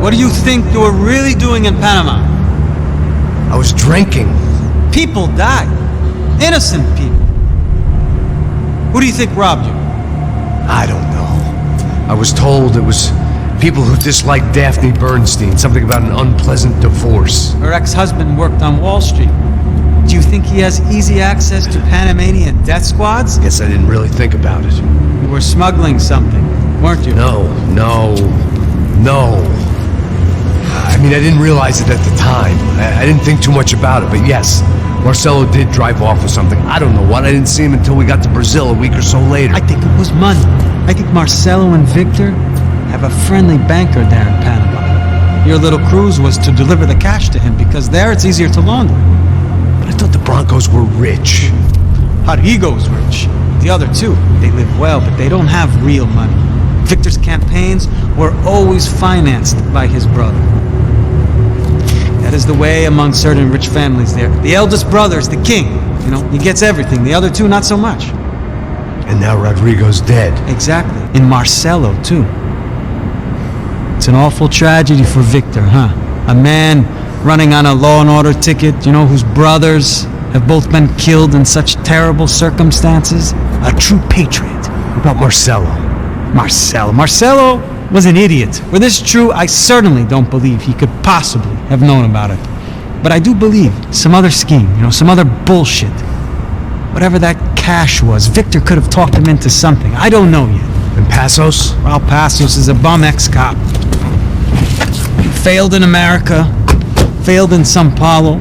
What do you think you were really doing in Panama? I was drinking. People died. Innocent people. Who do you think robbed you? I don't know. I was told it was people who disliked Daphne Bernstein, something about an unpleasant divorce. Her ex-husband worked on Wall Street. Do you think he has easy access to Panamanian death squads? Guess I didn't really think about it. You were smuggling something, weren't you? No. I mean, I didn't realize it at the time. I didn't think too much about it, but yes, Marcelo did drive off with something. I don't know what. I didn't see him until we got to Brazil a week or so later. I think it was money. I think Marcelo and Victor have a friendly banker there in Panama. Your little cruise was to deliver the cash to him because there it's easier to launder. But I thought the Brancos were rich. Rodrigo's rich. The other two, they live well, but they don't have real money. Victor's campaigns were always financed by his brother. That is the way among certain rich families there. The eldest brother is the king. You know, he gets everything. The other two, not so much. And now Rodrigo's dead. Exactly. And Marcelo, too. It's an awful tragedy for Victor, huh? A man running on a law and order ticket, you know, whose brothers have both been killed in such terrible circumstances. A true patriot. What about Marcelo? Marcelo was an idiot. Were this true, I certainly don't believe he could possibly have known about it. But I do believe some other scheme, you know, some other bullshit. Whatever that cash was, Victor could have talked him into something. I don't know yet. And Passos? Well, Passos is a bum ex-cop. He failed in America, failed in Sao Paulo.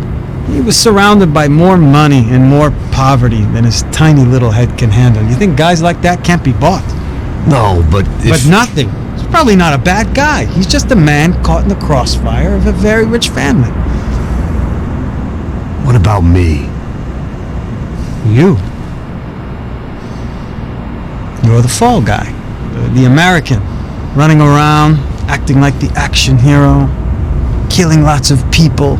He was surrounded by more money and more poverty than his tiny little head can handle. You think guys like that can't be bought? No, but But nothing. He's probably not a bad guy. He's just a man caught in the crossfire of a very rich family. What about me? You. You're the fall guy. The American. Running around, acting like the action hero. Killing lots of people.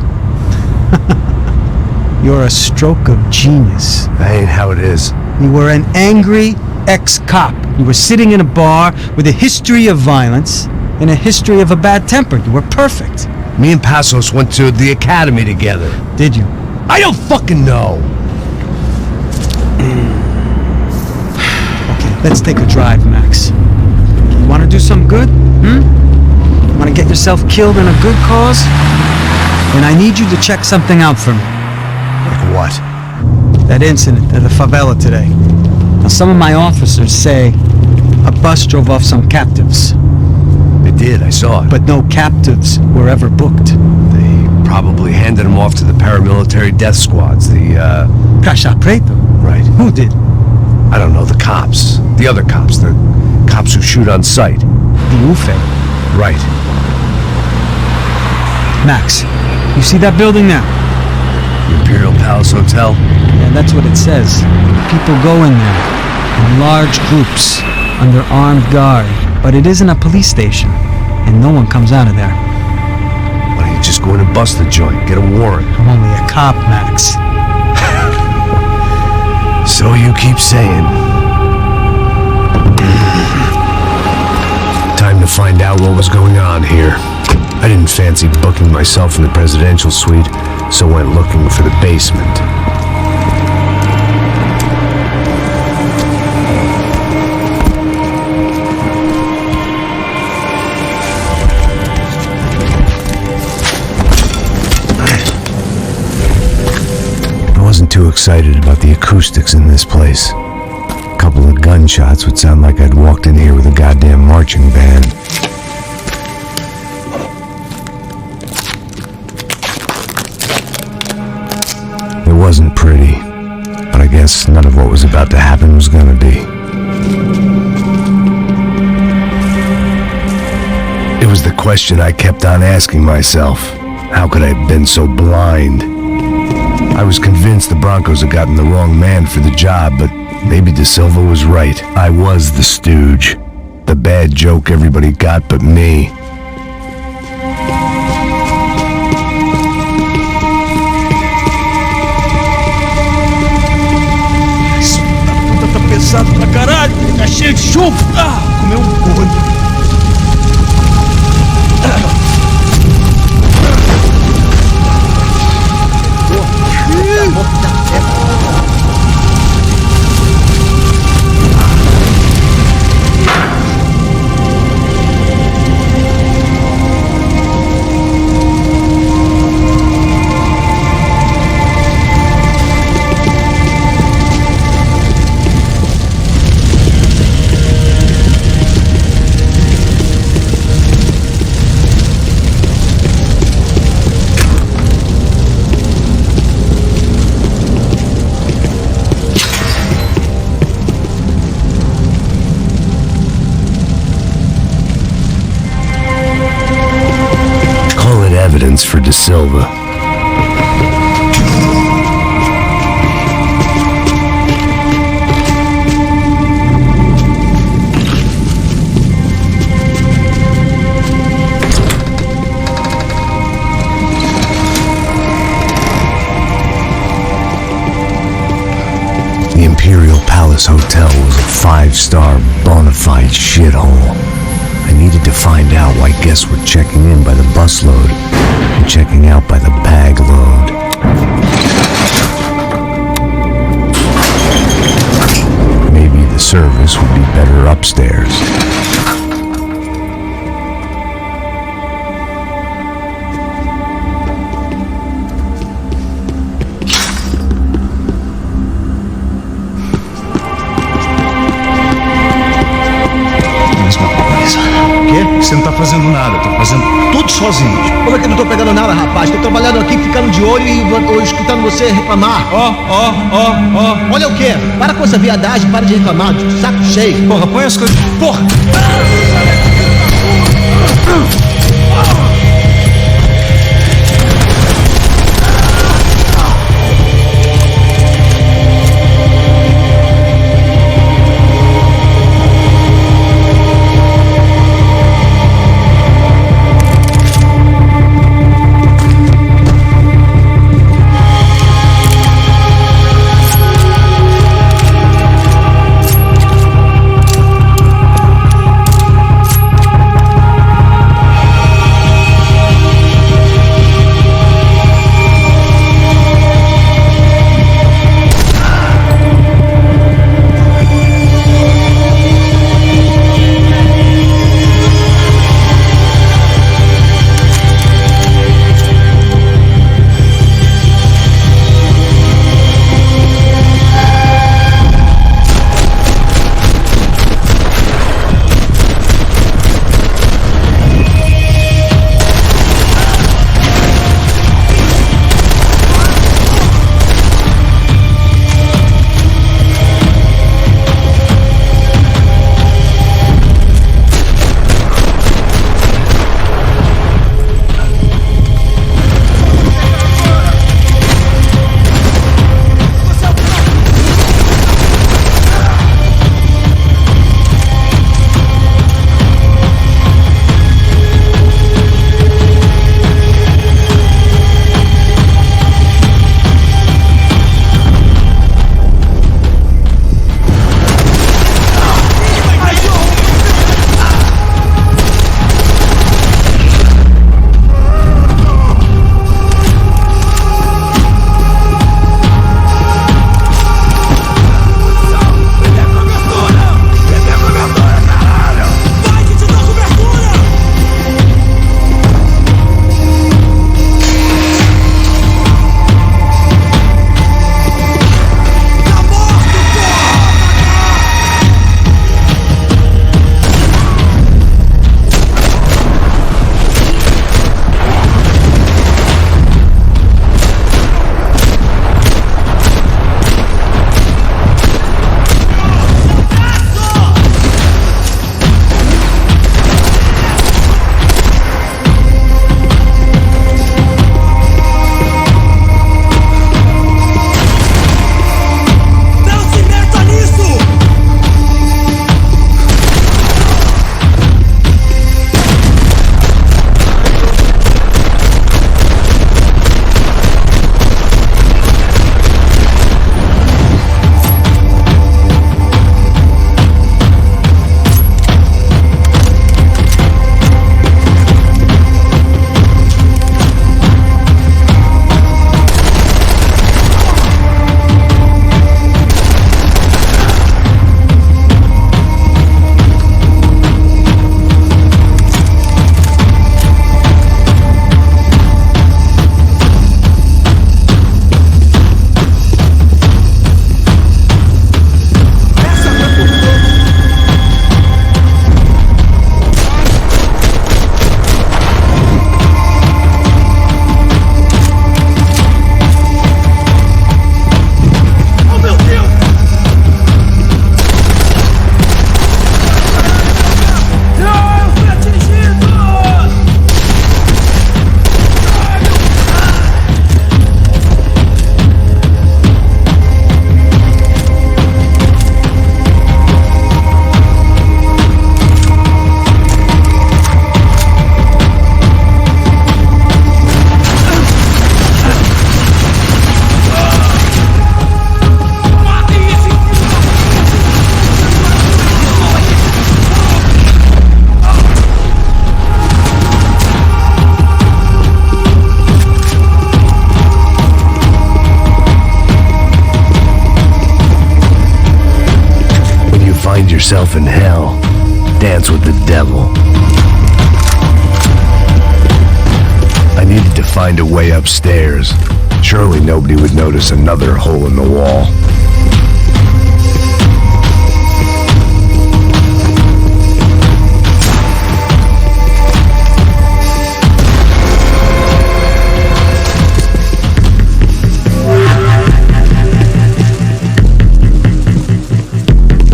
You're a stroke of genius. That ain't how it is. You were an angry ex-cop. You were sitting in a bar with a history of violence and a history of a bad temper. You were perfect. Me and Passos went to the academy together. Did you? I don't fucking know. Okay, let's take a drive, Max. You want to do some good? Want to get yourself killed in a good cause? Then I need you to check something out for me. Like what? That incident at the favela today. Now, some of my officers say a bus drove off some captives. They did, I saw it. But no captives were ever booked. They probably handed them off to the paramilitary death squads, the, Caixa Preto? Right. Who did? I don't know, the cops. The other cops. The cops who shoot on sight. The UFE. Right. Max, you see that building now? The Imperial Palace Hotel? Yeah, that's what it says. People go in there in large groups under armed guard. But it isn't a police station, and no one comes out of there. Why don't you just go in and bust the joint, get a warrant? I'm only a cop, Max. So you keep saying. Time to find out what was going on here. I didn't fancy booking myself in the presidential suite, so went looking for the basement. I wasn't too excited about the acoustics in this place. A couple of gunshots would sound like I'd walked in here with a goddamn marching band. It wasn't pretty, but I guess none of what was about to happen was gonna be. It was the question I kept on asking myself. How could I have been so blind? I was convinced the Brancos had gotten the wrong man for the job, but maybe De Silva was right. I was the stooge. The bad joke everybody got but me. Tá pesado pra caralho, tá cheio de chumbo. Comeu gordo. evidence for De Silva. The Imperial Palace Hotel was a five-star bona fide shithole. I needed to find out why guests were checking in by the busload and checking out by the bag load. Maybe the service would be better upstairs. Você não tá fazendo nada, tô fazendo tudo sozinho. Como é que eu não tô pegando nada, rapaz? Tô trabalhando aqui, ficando de olho e escutando você reclamar. Ó. Olha o quê? Para com essa viadagem, para de reclamar, saco cheio. Porra, põe as coisas. Porra! yourself in hell. Dance with the devil. I needed to find a way upstairs. Surely nobody would notice another hole in the wall.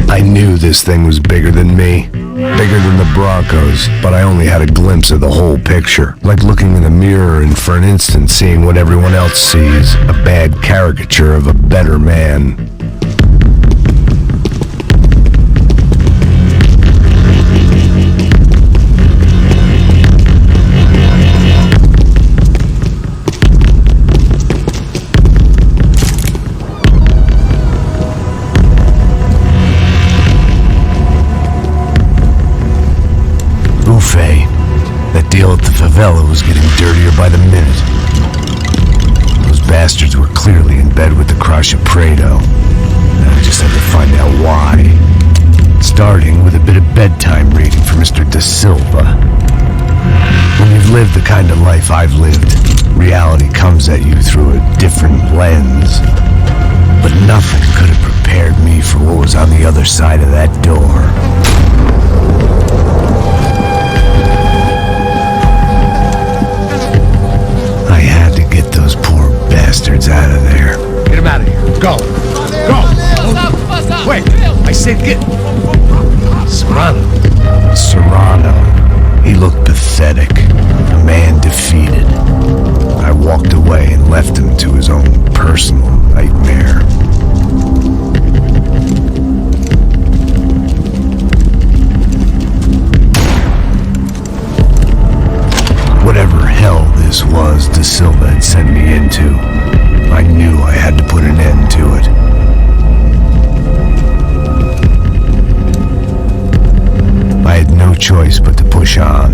I knew this thing was bigger than me, bigger than the Broncos, but I only had a glimpse of the whole picture, like looking in a mirror and for an instant seeing what everyone else sees, a bad caricature of a better man. That deal at the favela was getting dirtier by the minute. Those bastards were clearly in bed with the Crusher Prado. And I just had to find out why. Starting with a bit of bedtime reading for Mr. Da Silva. When you've lived the kind of life I've lived, reality comes at you through a different lens. But nothing could have prepared me for what was on the other side of that door. I had to get those poor bastards out of there. Get him out of here. Go. Go. Wait. I said get... Serrano. He looked pathetic. A man defeated. I walked away and left him to his own personal nightmare. Whatever hell this was Da Silva had sent me into, I knew I had to put an end to it. I had no choice but to push on.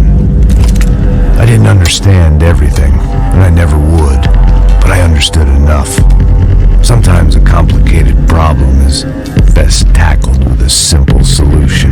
I didn't understand everything, and I never would, but I understood enough. Sometimes a complicated problem is best tackled with a simple solution.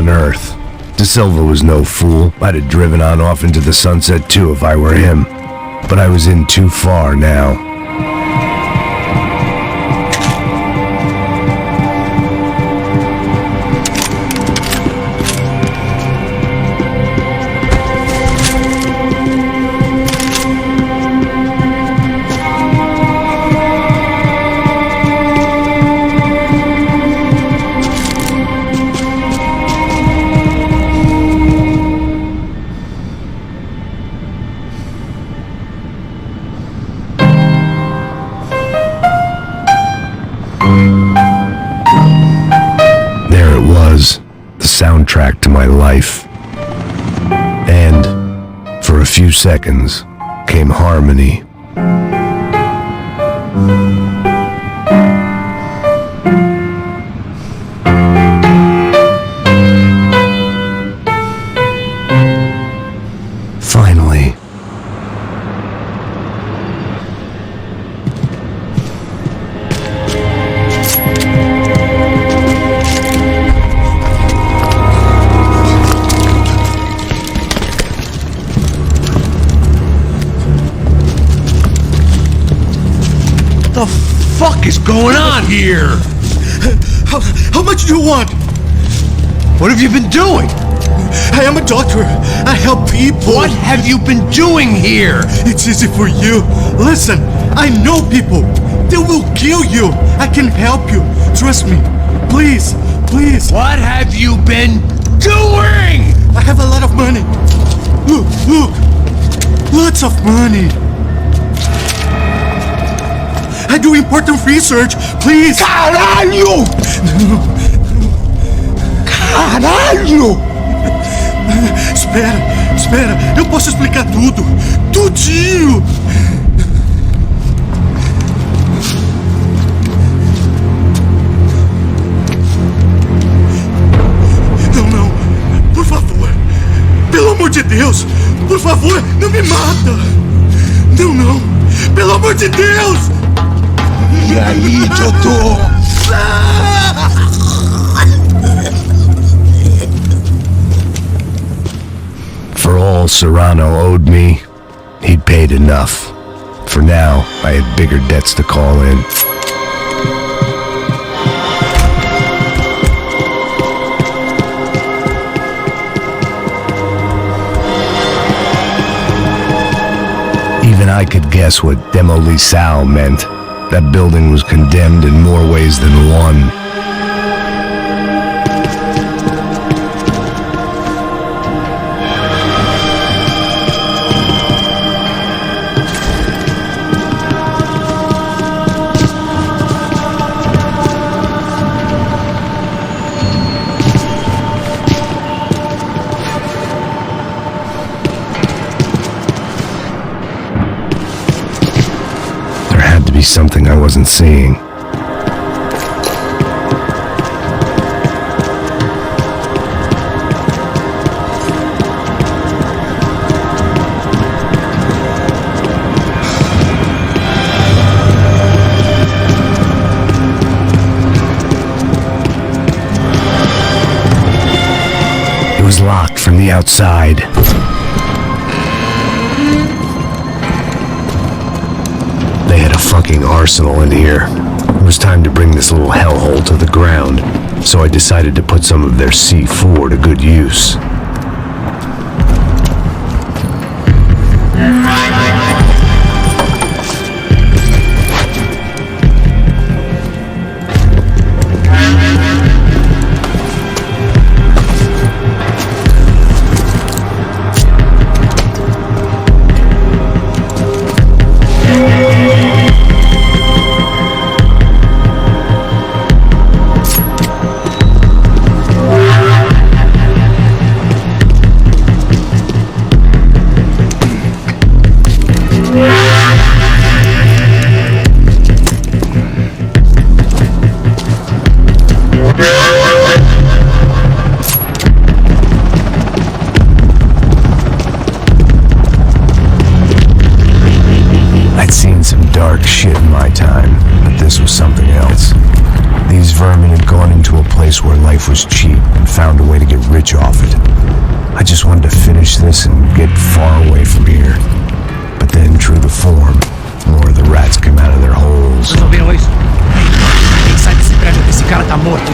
on earth? De Silva was no fool. I'd have driven on off into the sunset too if I were him. But I was in too far now. Soundtrack to my life. And for a few seconds came harmony. Finally. What the fuck is going on here? How much do you want? What have you been doing? I am a doctor. I help people. What have you been doing here? It's easy for you. Listen, I know people. They will kill you. I can help you. Trust me. Please, please. What have you been doing? I have a lot of money. Look, look. Lots of money. I do important research. Please. Caralho! Caralho! Espera, espera. Eu posso explicar tudo. Tudinho. Não, não. Por favor. Pelo amor de Deus. Por favor, não me mata. Não, não. Pelo amor de Deus. E aí, doutor? For all Serrano owed me, he'd paid enough. For now, I had bigger debts to call in. Even I could guess what Demolisal meant. That building was condemned in more ways than one. Something I wasn't seeing. It was locked from the outside. They had a fucking arsenal in here. It was time to bring this little hellhole to the ground, so I decided to put some of their C4 to good use. Shit in my time, but this was something else. These vermin had gone into a place where life was cheap and found a way to get rich off it. I just wanted to finish this and get far away from here. But then, true to form, more of the rats came out of their holes. Vocês ouviram isso? Quem sai desse prédio que esse cara tá morto?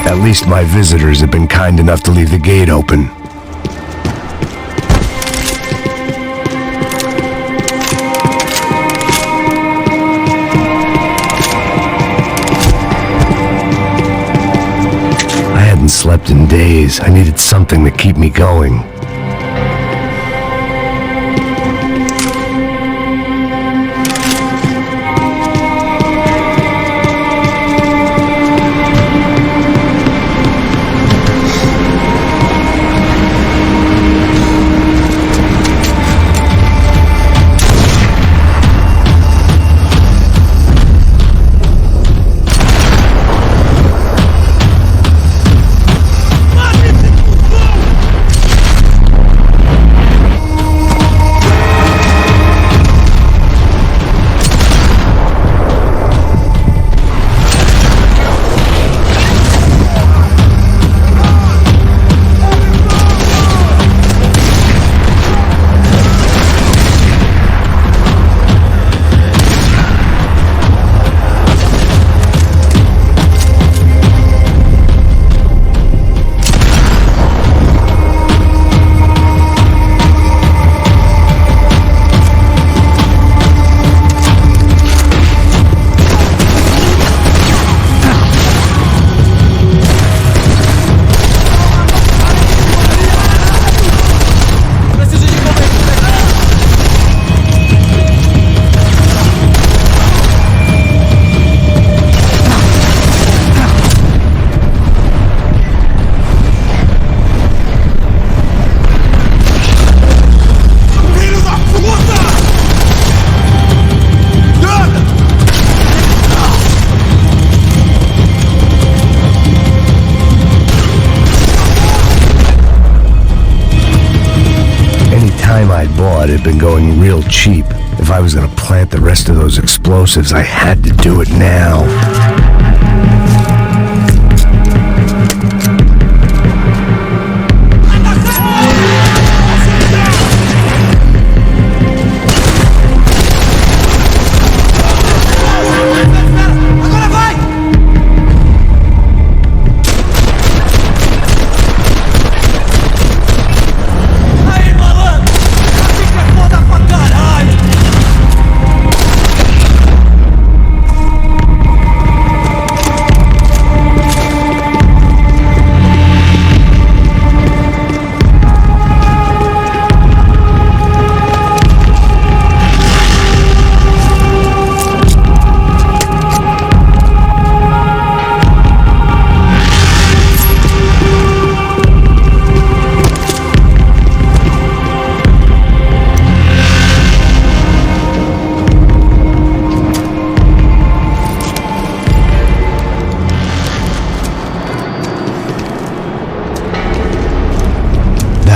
At least my visitors have been kind enough to leave the gate open. I hadn't slept in days. I needed something to keep me going. Had been going real cheap. If I was gonna plant the rest of those explosives, I had to do it now.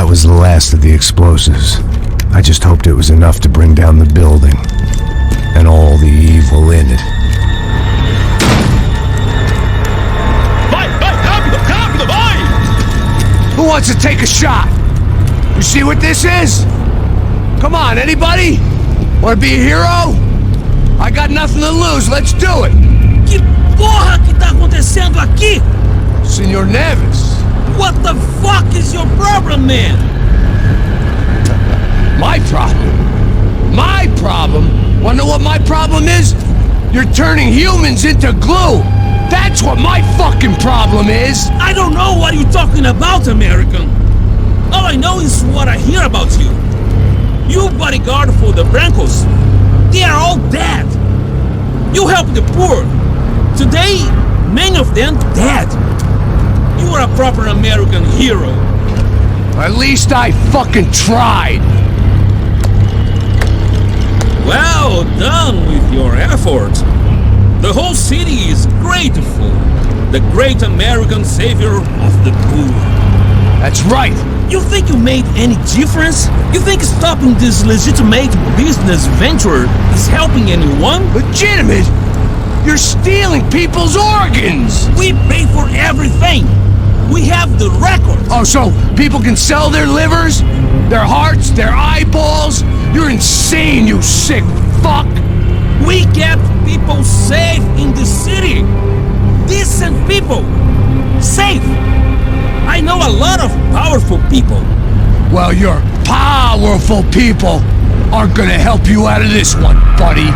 Was the last of the explosives. I just hoped it was enough to bring down the building and all the evil in it. Vai, rápido, rápido, vai! Who wants to take a shot? You see what this is? Come on, anybody? Want to be a hero? I got nothing to lose, let's do it! Que porra que tá acontecendo aqui? Senor Neves. What the fuck is your problem, man? My problem? My problem? Wanna know what my problem is? You're turning humans into glue! That's what my fucking problem is! I don't know what you're talking about, American. All I know is what I hear about you. You bodyguard for the Brancos. They are all dead. You help the poor. Today, many of them dead. You are a proper American hero. At least I fucking tried! Well done with your effort. The whole city is grateful. The great American savior of the poor. That's right! You think you made any difference? You think stopping this legitimate business venture is helping anyone? Legitimate? You're stealing people's organs! We pay for everything. We have the record. Oh, so people can sell their livers? Their hearts? Their eyeballs? You're insane, you sick fuck! We kept people safe in the city. Decent people. Safe. I know a lot of powerful people. Well, your powerful people aren't gonna help you out of this one, buddy.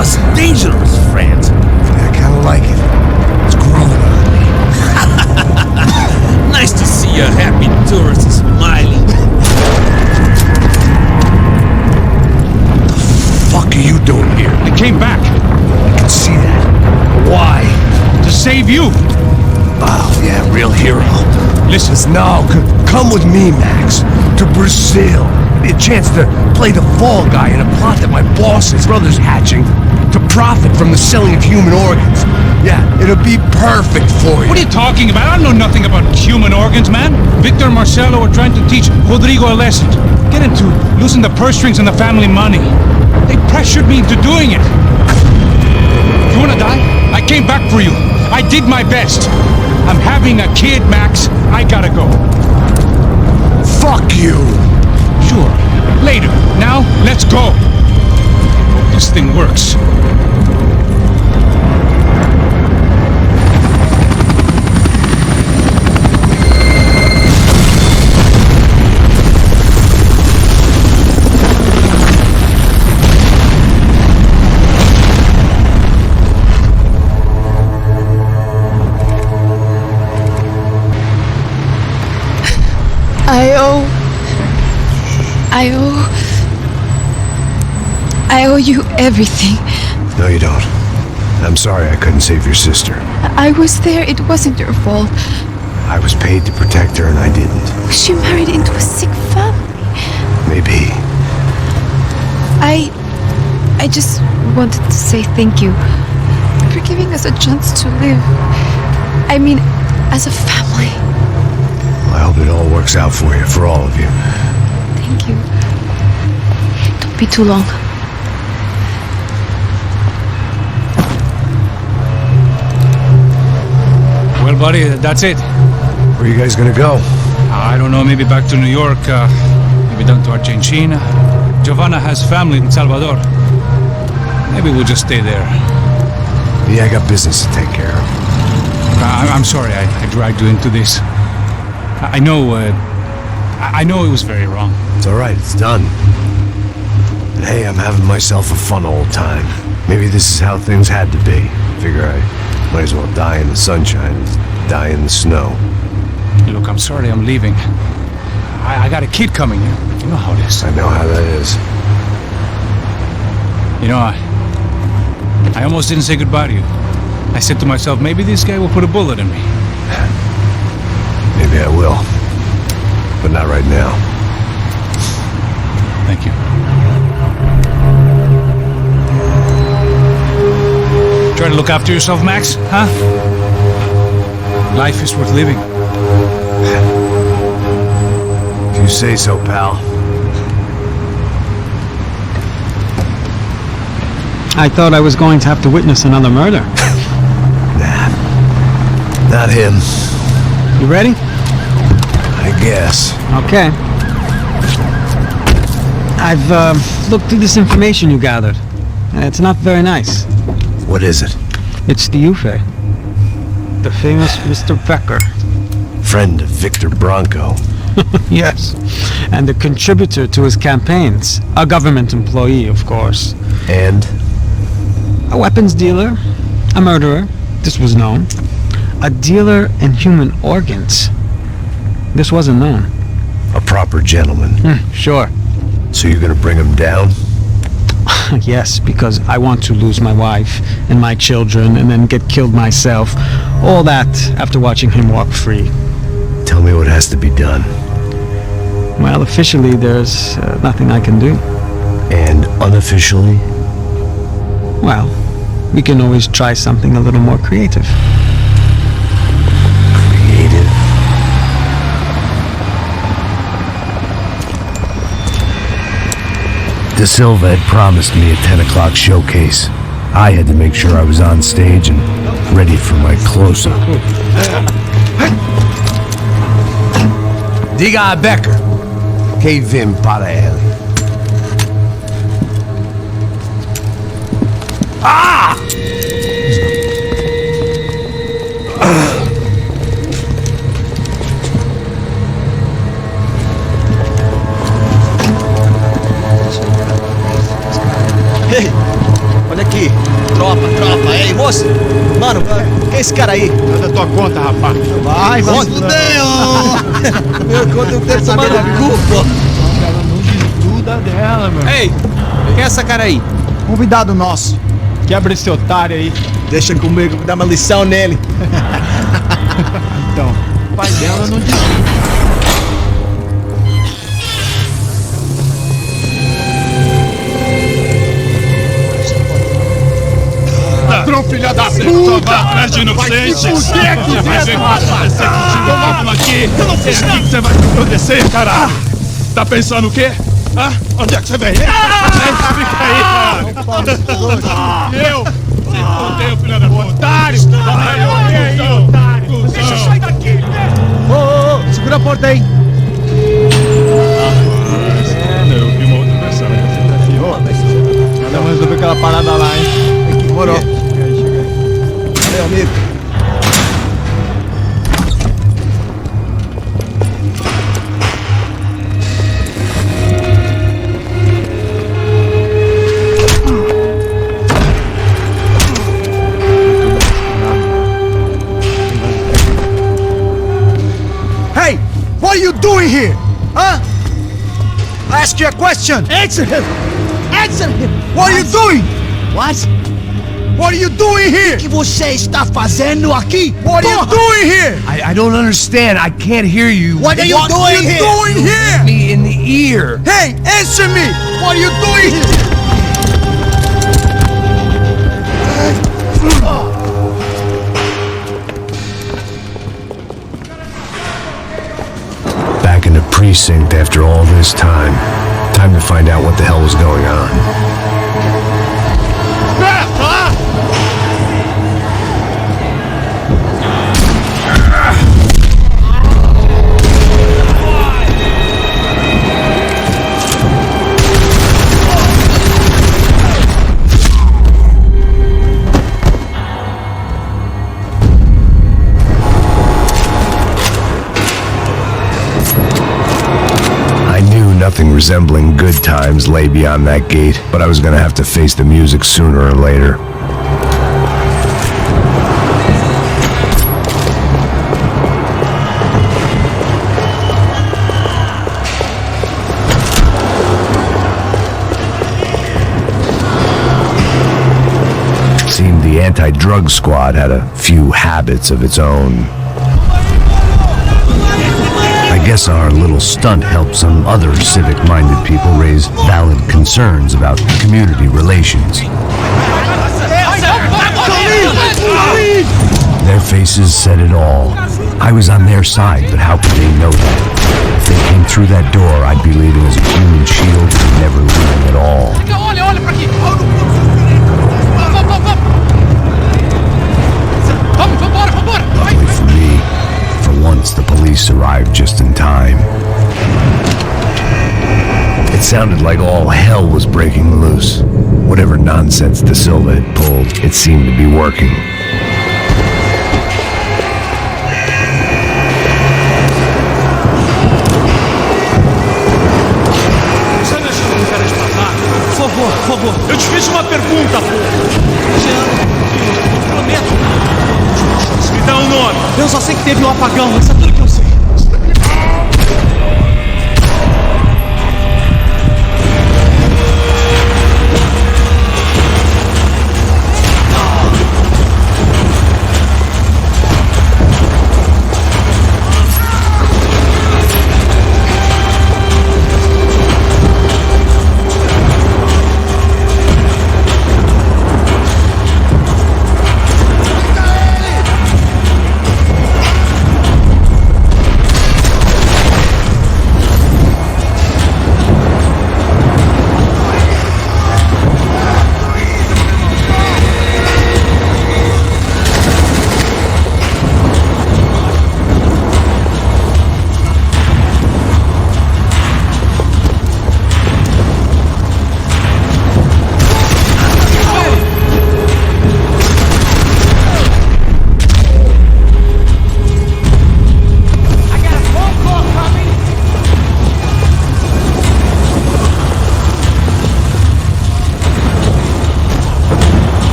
was dangerous, friend. I kinda like it. It's growing on me. Nice to see a happy tourist smiling. What the fuck are you doing here? I came back I can see that. Why? to save you. Oh, yeah, real hero. Listen, No, come with me, Max. To Brazil. A chance to play the fall guy in a plot that my boss's brother's hatching to profit from the selling of human organs. Yeah, it'll be perfect for you. what are you talking about? I know nothing about human organs, man. Victor and Marcelo are trying to teach Rodrigo a lesson. Get him to loosen the purse strings and the family money. They pressured me into doing it. You wanna die? I came back for you. I did my best. I'm having a kid, Max. I gotta go. Fuck you. Sure. Later. Now, let's go. Hope this thing works. I owe you everything. No, you don't. I'm sorry I couldn't save your sister. I was there. It wasn't your fault. I was paid to protect her and I didn't. She married into a sick family. Maybe. I just wanted to say thank you for giving us a chance to live. I mean, as a family. I hope it all works out for you, for all of you. Thank you. Don't be too long. Well, buddy, that's it. Where are you guys gonna go? I don't know, maybe back to New York, maybe down to Argentina. Giovanna has family in Salvador. Maybe we'll just stay there. Yeah, I got business to take care of. I'm sorry I dragged you into this. I know it was very wrong. It's alright, it's done. And hey, I'm having myself a fun old time. Maybe this is how things had to be. Figure I might as well die in the sunshine as die in the snow. Look, I'm sorry I'm leaving. I got a kid coming here. You know how it is. I know how that is. You know, I almost didn't say goodbye to you. I said to myself, maybe this guy will put a bullet in me. Maybe I will. But not right now. Thank you. Try to look after yourself, Max, huh? Life is worth living. If you say so, pal. I thought I was going to have to witness another murder. Nah. Not him. You ready? I guess. Okay. I've looked through this information you gathered. It's not very nice. What is it? It's the Ufe. The famous Mr. Becker. Friend of Victor Branco. Yes. And a contributor to his campaigns. A government employee, of course. And? A weapons dealer. A murderer. This was known. A dealer in human organs. This wasn't known. A proper gentleman. Sure. So you're gonna bring him down? Yes, because I want to lose my wife and my children and then get killed myself. All that after watching him walk free. Tell me what has to be done. Well, officially, there's nothing I can do. And unofficially? Well, we can always try something a little more creative. Creative? De Silva had promised me a 10 o'clock showcase. I had to make sure I was on stage and ready for my close-up. Diga a Becker que vim para ele. Ah! Ei, olha aqui. Tropa. Ei, moça. Mano, quem é esse cara aí? Dá da tua conta, rapaz. Vai se fuder, ô! Meu conta, eu quero tomar no cu, pô. Ela não desgruda dela, meu. Ei, quem é essa cara aí? Convidado nosso. Quebra esse otário aí. Deixa comigo, dá uma lição nele. Então, o pai dela não desgruda. Ladrão, filha da puta! Vai atrás de inocentes! Vai se fuder, vai ver o que vai acontecer contigo aqui! É aqui que você vai acontecer, caralho! Tá pensando o quê? Hã? Onde é que você vem? Fica aí, cara! Eu? Se fudeu, filha da puta! Otário! Otário! Deixa eu sair daqui! Ô, segura a porta aí. Eu vi uma outra versão. Vamos resolver aquela parada lá, hein? Demorou. Chega aí. Valeu, amigo. Hey, what are you doing here? Huh? I ask you a question. Answer him! Answer him! What are you doing? What? What are you doing here? O que você está fazendo aqui? What are you doing here? I don't understand. I can't hear you. What are you doing here? Doing here? Me in the ear. Hey, answer me! What are you doing here? Back in the precinct after all this time. Time to find out what the hell was going on. Nothing resembling good times lay beyond that gate, but I was gonna have to face the music sooner or later. Seemed the anti-drug squad had a few habits of its own. I guess our little stunt helped some other civic-minded people raise valid concerns about community relations. Their faces said it all. I was on their side, but how could they know that? If they came through that door, I'd be leaving as a human shield and never leaving at all. Luckily for me, once the police arrived just in time. It sounded like all hell was breaking loose. Whatever nonsense De Silva had pulled, it seemed to be working. Por favor. Eu te fiz uma pergunta, pô. Prometo. Me dá um nome. Eu só sei que teve um apagão, isso é tudo que eu sei.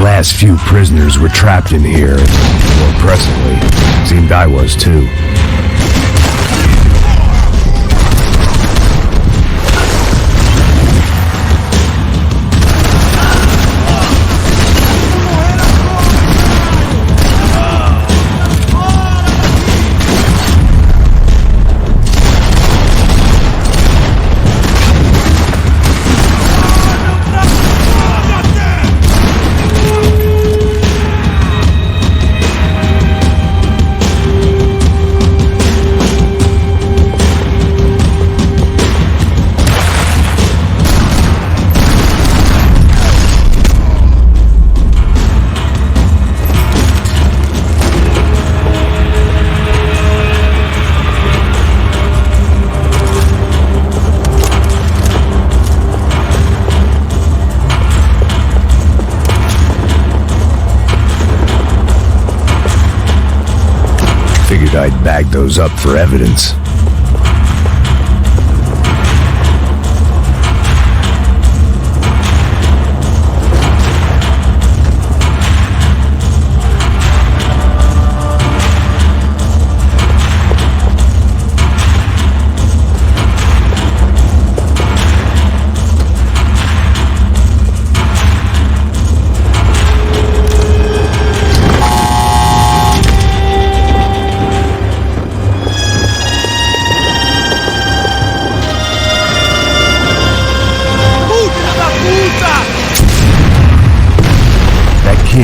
Last few prisoners were trapped in here, and more presently, seemed I was too. Figured I'd bag those up for evidence.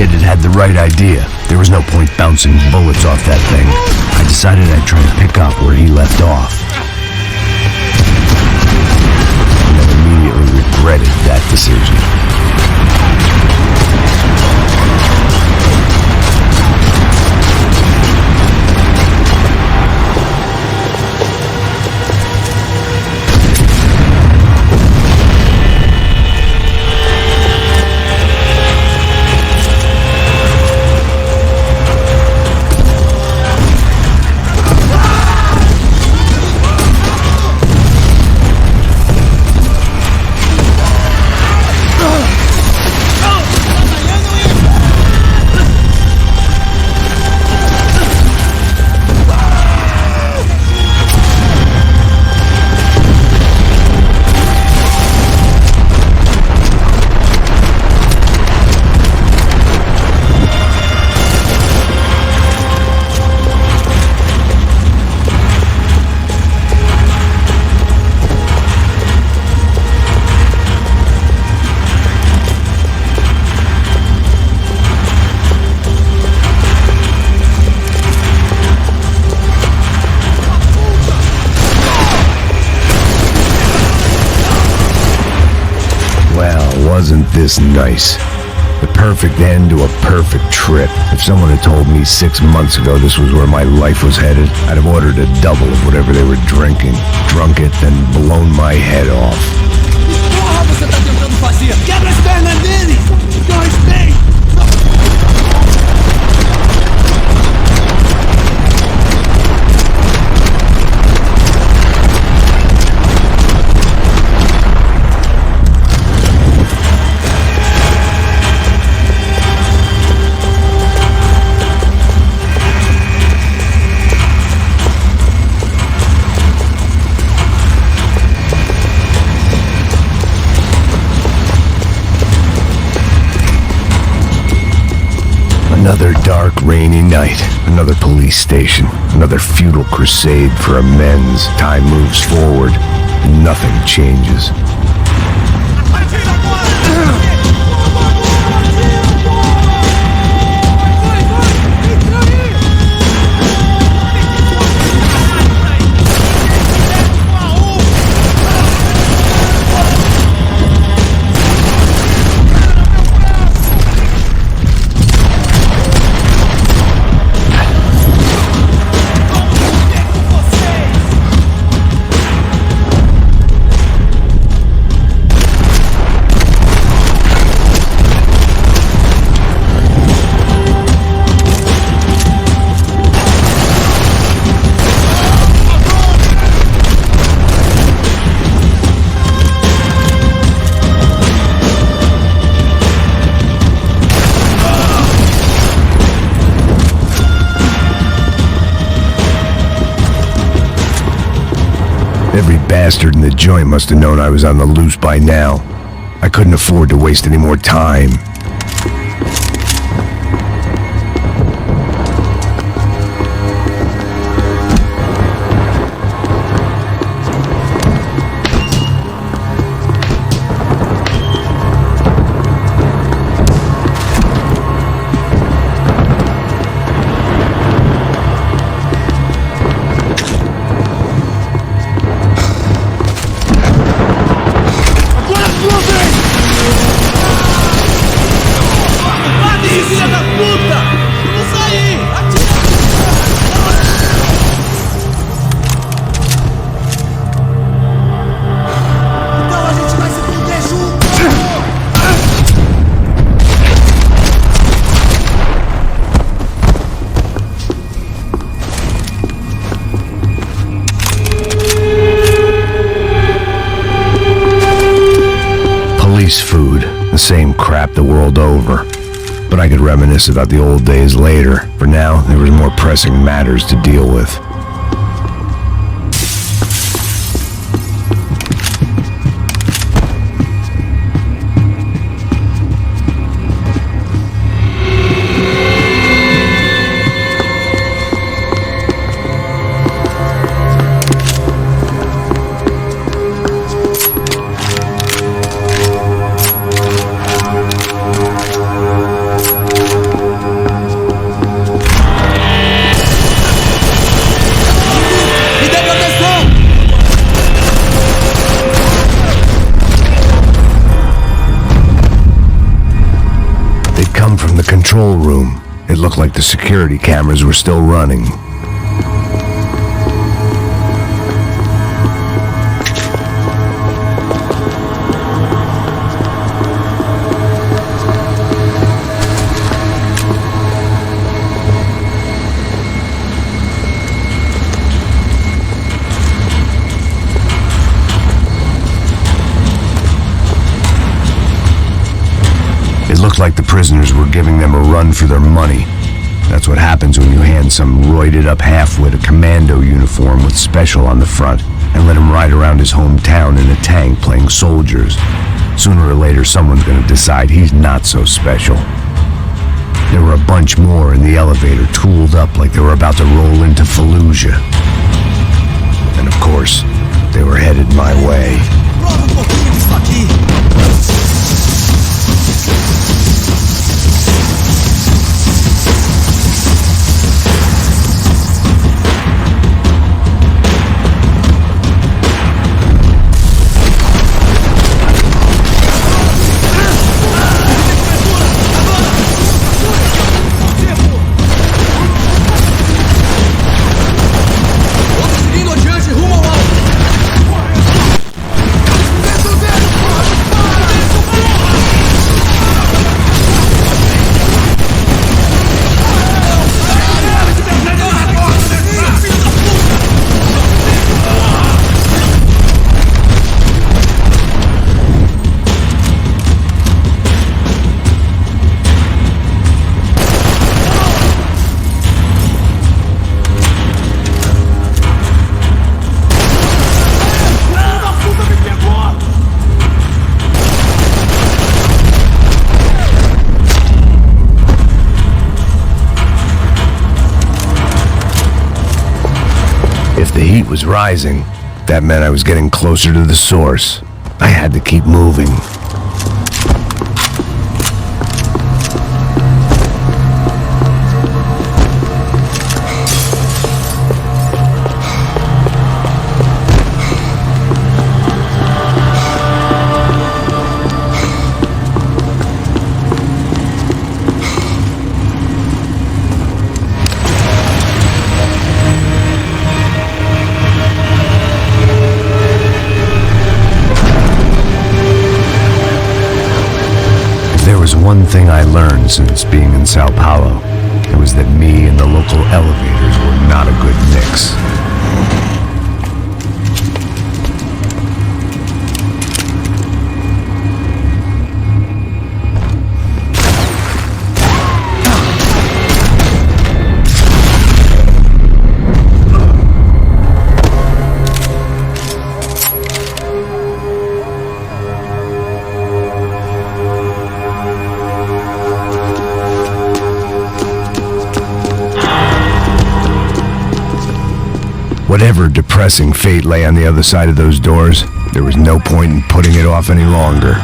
decided it had the right idea. There was no point bouncing bullets off that thing. I decided I'd try and pick up where he left off. And then immediately regretted that decision. Wasn't this nice? The perfect end to a perfect trip. If someone had told me 6 months ago this was where my life was headed, I'd have ordered a double of whatever they were drinking, drunk it, then blown my head off. Porra, você tá tentando fazer? Quebra as pernas dele! Não respeito! Another dark, rainy night. Another police station. Another futile crusade for amends. Time moves forward, and nothing changes. Every bastard in the joint must have known I was on the loose by now. I couldn't afford to waste any more time. Food, the same crap the world over. But I could reminisce about the old days later. For now, there was more pressing matters to deal with. control room. It looked like the security cameras were still running. It looked like the prisoners were giving them a run for their money. That's what happens when you hand some roided-up halfwit a commando uniform with special on the front and let him ride around his hometown in a tank playing soldiers. Sooner or later, someone's gonna decide he's not so special. There were a bunch more in the elevator, tooled up like they were about to roll into Fallujah. And of course, they were headed my way. If the heat was rising, that meant I was getting closer to the source. I had to keep moving. One thing I learned since being in Sao Paulo, it was that me and the local elevators were not a good mix. Whatever depressing fate lay on the other side of those doors, there was no point in putting it off any longer.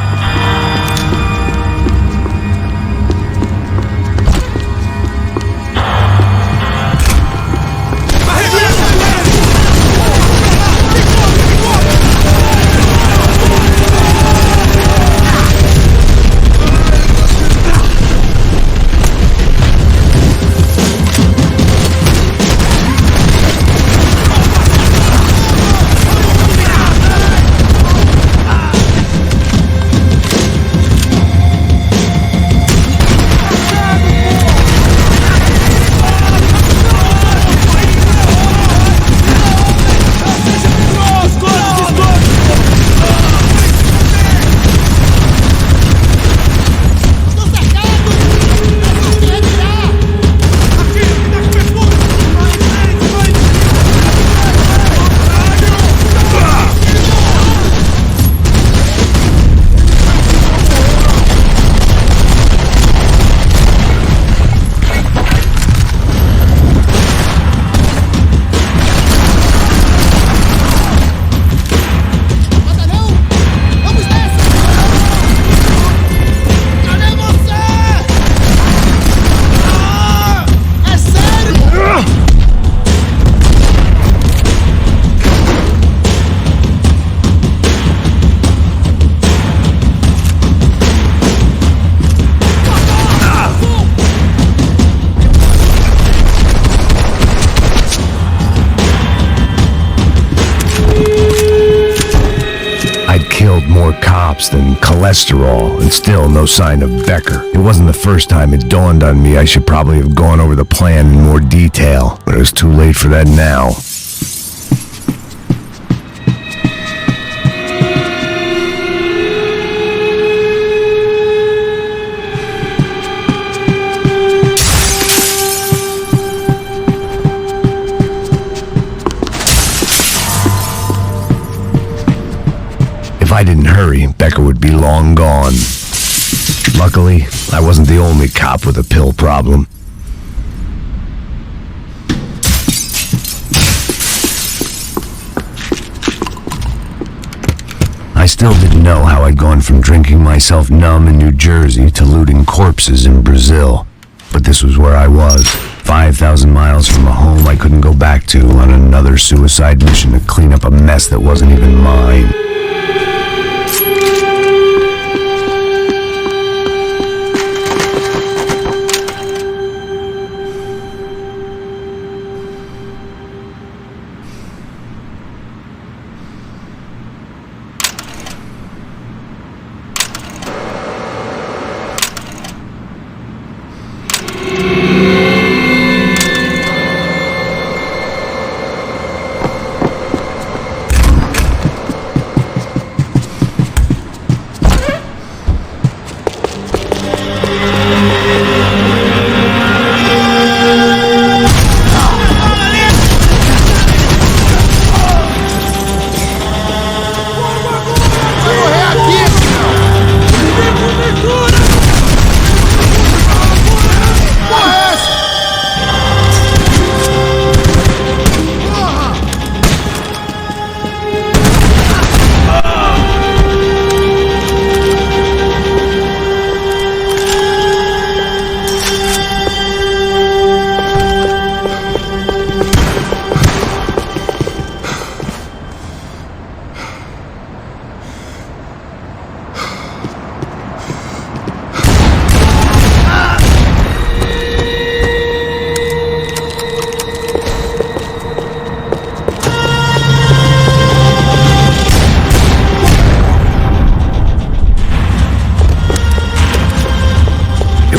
cops, then cholesterol, and still no sign of Becker. It wasn't the first time it dawned on me I should probably have gone over the plan in more detail, but it was too late for that now. If I didn't hurry, Becker would be long gone. Luckily, I wasn't the only cop with a pill problem. I still didn't know how I'd gone from drinking myself numb in New Jersey to looting corpses in Brazil. But this was where I was, 5,000 miles from a home I couldn't go back to on another suicide mission to clean up a mess that wasn't even mine.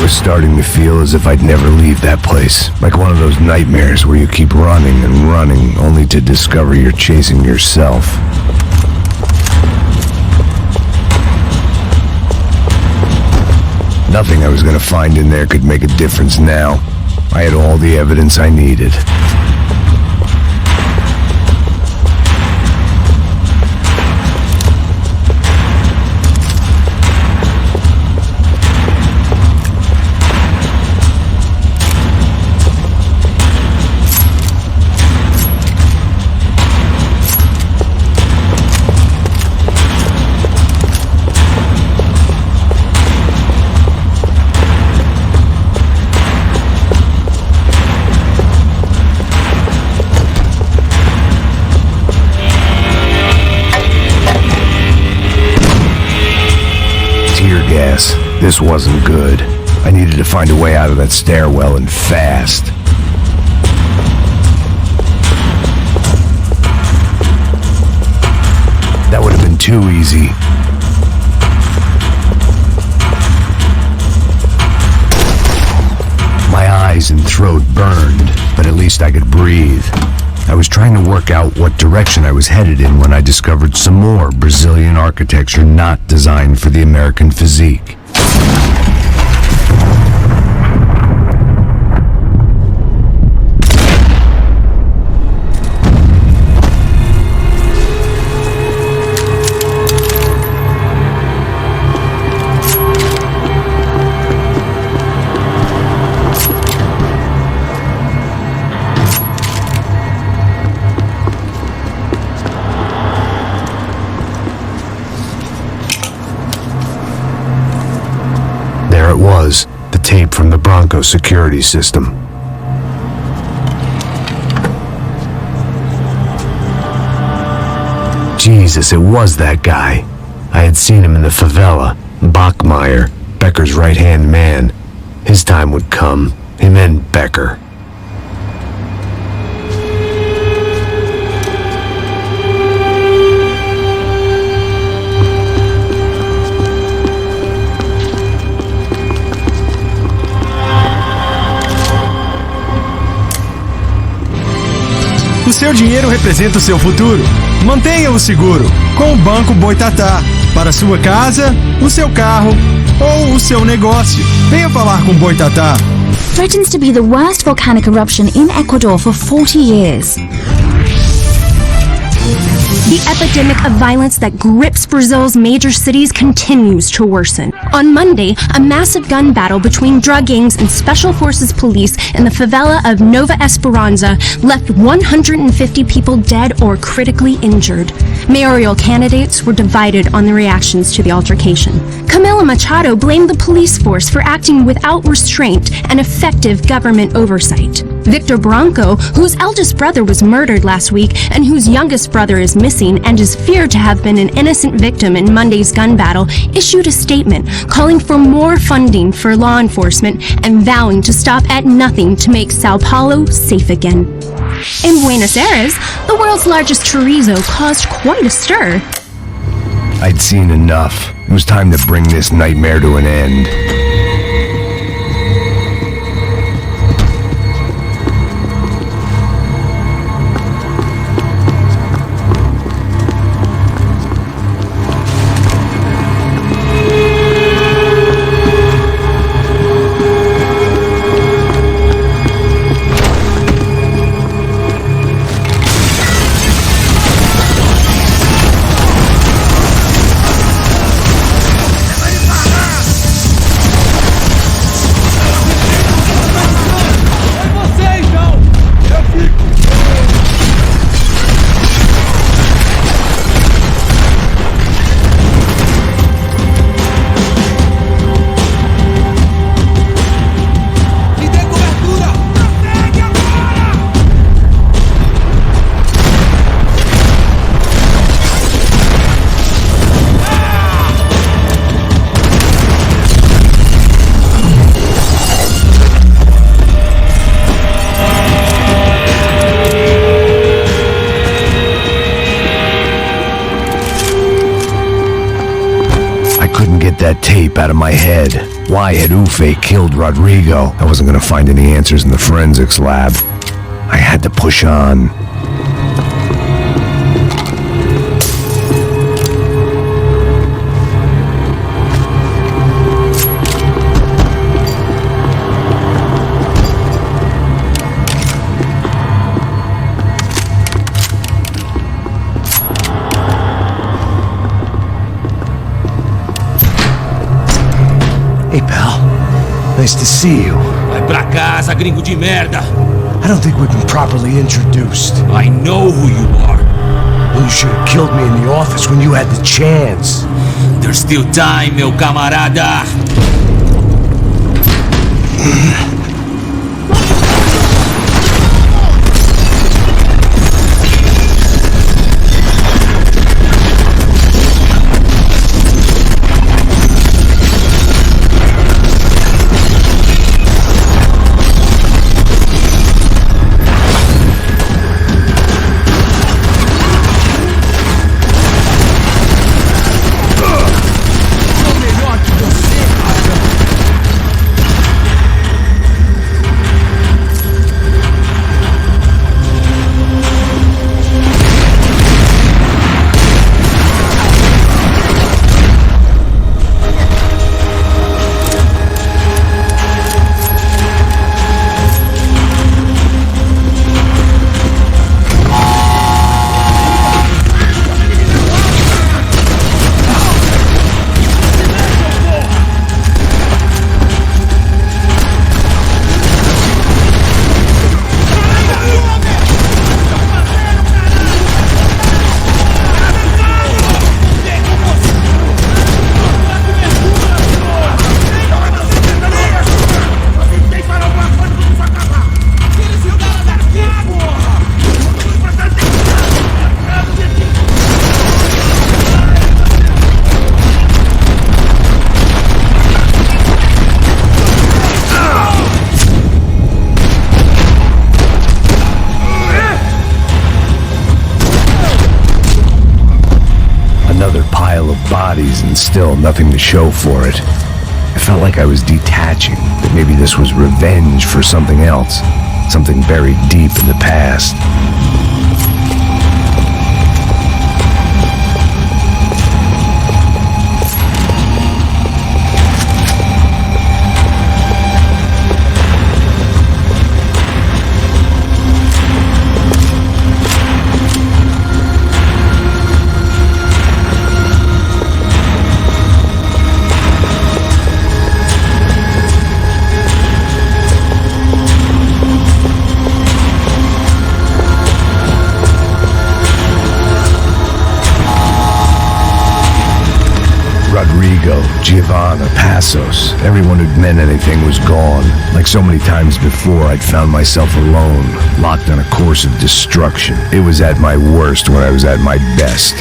Starting to feel as if I'd never leave that place. Like one of those nightmares where you keep running and running only to discover you're chasing yourself. Nothing I was gonna find in there could make a difference now. I had all the evidence I needed. This wasn't good. I needed to find a way out of that stairwell and fast. That would have been too easy. My eyes and throat burned, but at least I could breathe. I was trying to work out what direction I was headed in when I discovered some more Brazilian architecture not designed for the American physique. There it was, the tape from the Branco security system. Jesus, it was that guy. I had seen him in the favela. Bachmeyer, Becker's right-hand man. His time would come. Him and Becker. O seu dinheiro representa o seu futuro. Mantenha-o seguro com o Banco Boitatá. Para sua casa, o seu carro ou o seu negócio. Venha falar com Boitatá. Threatens to be the worst volcanic eruption in Ecuador for 40 years. The epidemic of violence that grips Brazil's major cities continues to worsen. On Monday, a massive gun battle between drug gangs and special forces police in the favela of Nova Esperanza left 150 people dead or critically injured. Mayoral candidates were divided on the reactions to the altercation. Camila Machado blamed the police force for acting without restraint and effective government oversight. Victor Branco, whose eldest brother was murdered last week and whose youngest brother is missing and is feared to have been an innocent victim in Monday's gun battle, issued a statement calling for more funding for law enforcement and vowing to stop at nothing to make Sao Paulo safe again. In Buenos Aires, the world's largest chorizo caused quite a stir. I'd seen enough. It was time to bring this nightmare to an end. That tape out of my head. Why had Ufe killed Rodrigo? I wasn't gonna find any answers in the forensics lab. I had to push on. Hey, pal. Nice to see you. Vai pra casa, gringo de merda. I don't think we've been properly introduced. I know who you are. Well, you should have killed me in the office when you had the chance. There's still time, meu camarada. Bodies and still nothing to show for it. I felt like I was detaching, that maybe this was revenge for something else, something buried deep in the past. Rodrigo, Giovanna, Passos. Everyone who'd meant anything was gone. Like so many times before, I'd found myself alone, locked on a course of destruction. It was at my worst when I was at my best.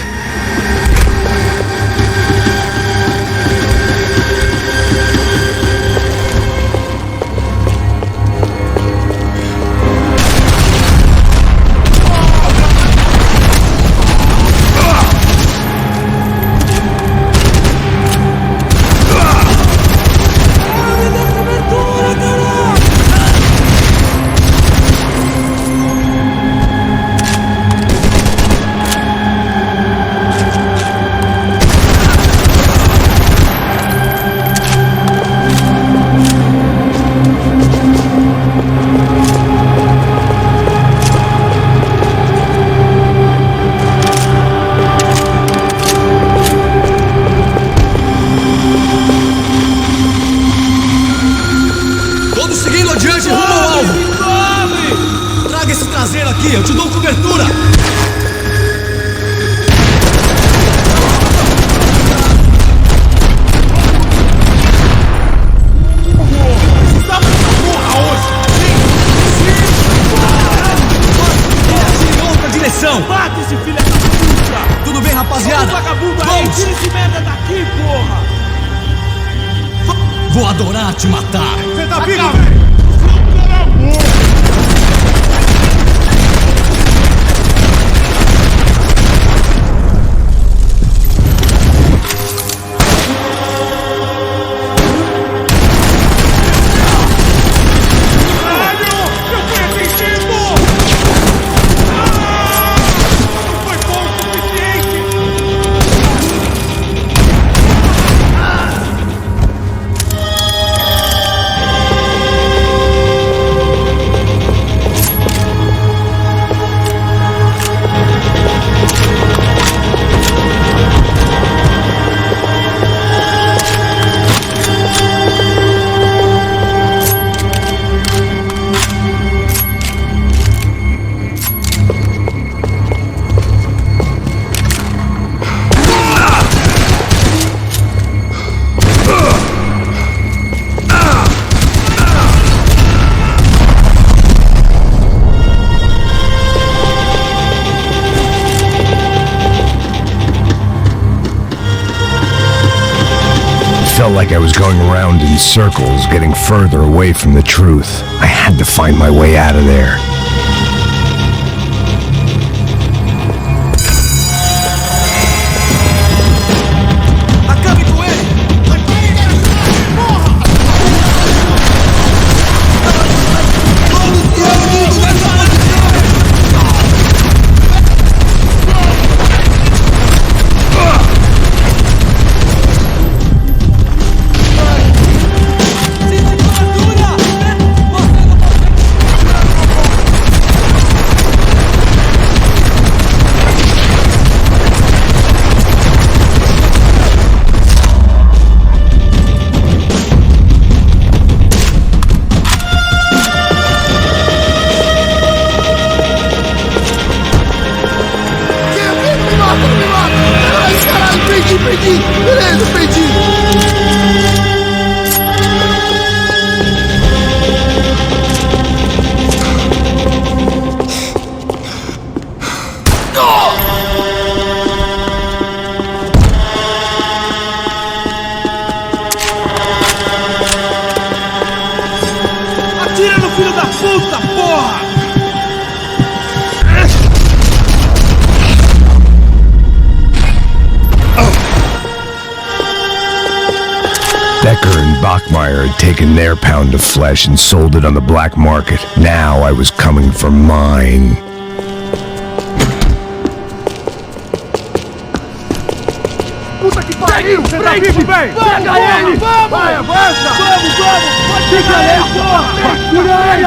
Eu te dou cobertura! Em outra direção! Bate esse filho da puta! Tudo bem, rapaziada? Vagabundo aí! Tira esse merda daqui, porra! Vou adorar te matar! Você tá vivo, velho? Felt like I was going around in circles, getting further away from the truth. I had to find my way out of there. Acabe com ele! Beleza, perdi! Atira no filho da puta, porra! Becker and Bachmeyer had taken their pound of flesh and sold it on the black market. Now I was coming for mine. Puta que pariu! Você tá vivo, velho! Pega ele! Vai, avança! Vamos! Fica aí, porra! Segura ele!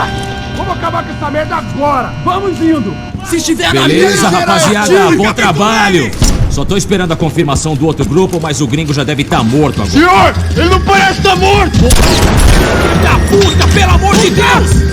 Vamos acabar com essa merda agora! Vamos indo! Se estiver na Beleza, mesa, rapaziada, bom trabalho! Só tô esperando a confirmação do outro grupo, mas o gringo já deve estar morto agora. Senhor! Ele não parece estar morto! Filho da puta, pelo amor de Deus!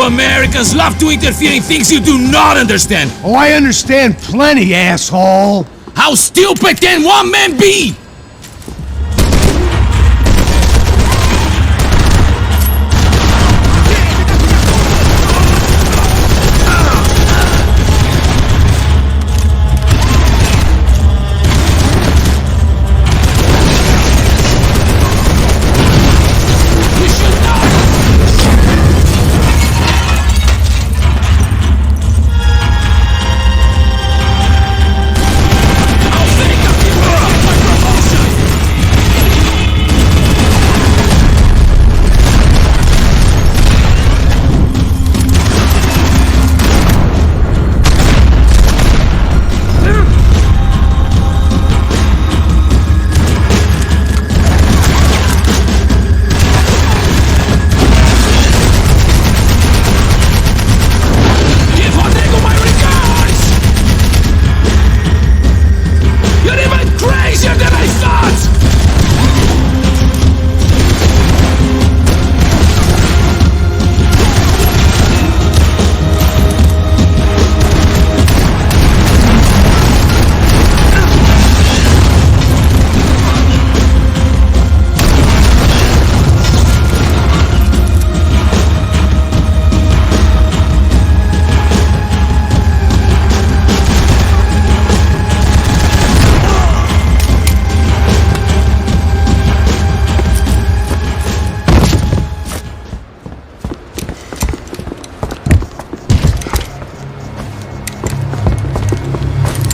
Americans love to interfere in things you do not understand. Oh, I understand plenty, asshole. How stupid can one man be?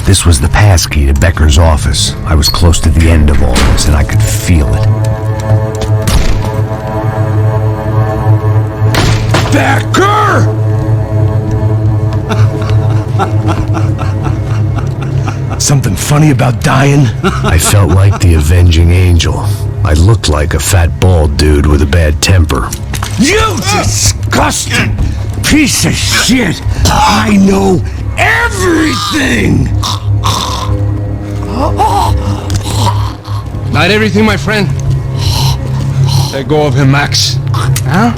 This was the passkey to Becker's office. I was close to the end of all this, and I could feel it. Becker! Something funny about dying? I felt like the avenging angel. I looked like a fat bald dude with a bad temper. You disgusting piece of shit! I know everything! Not everything, my friend. Let go of him, Max. Huh?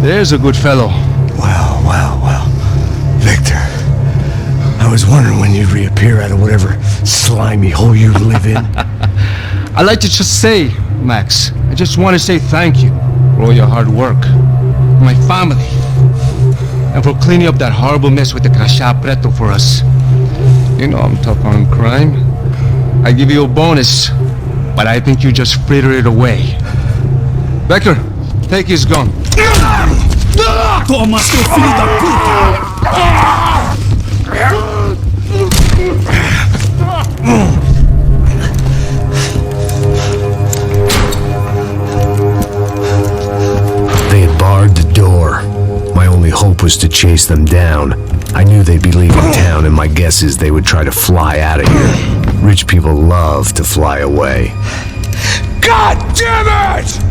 There's a good fellow. Well. Victor, I was wondering when you'd reappear out of whatever slimy hole you live in. I'd like to just say, Max, I just want to say thank you for all your hard work, my family, and for cleaning up that horrible mess with the Crachá Preto for us. You know I'm tough on crime. I give you a bonus, but I think you just fritter it away. Becker, take his gun. Toma, seu filho da puta! They had barred the door. My only hope was to chase them down. I knew they'd be leaving town, and my guess is they would try to fly out of here. Rich people love to fly away. God damn it!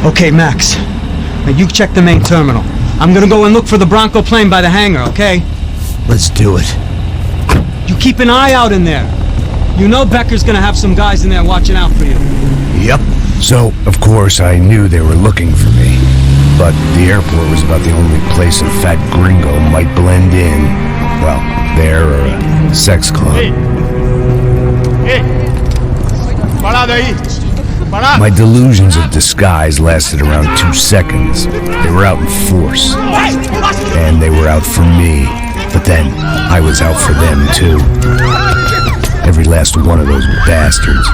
Okay, Max. Now you check the main terminal. I'm gonna go and look for the Branco plane by the hangar, okay? Let's do it. You keep an eye out in there. You know Becker's gonna have some guys in there watching out for you. Yep. So, of course, I knew they were looking for me. But the airport was about the only place a fat gringo might blend in. Well, there or a sex club. My delusions of disguise lasted around 2 seconds. They were out in force. And they were out for me. But then, I was out for them, too. Every last one of those bastards.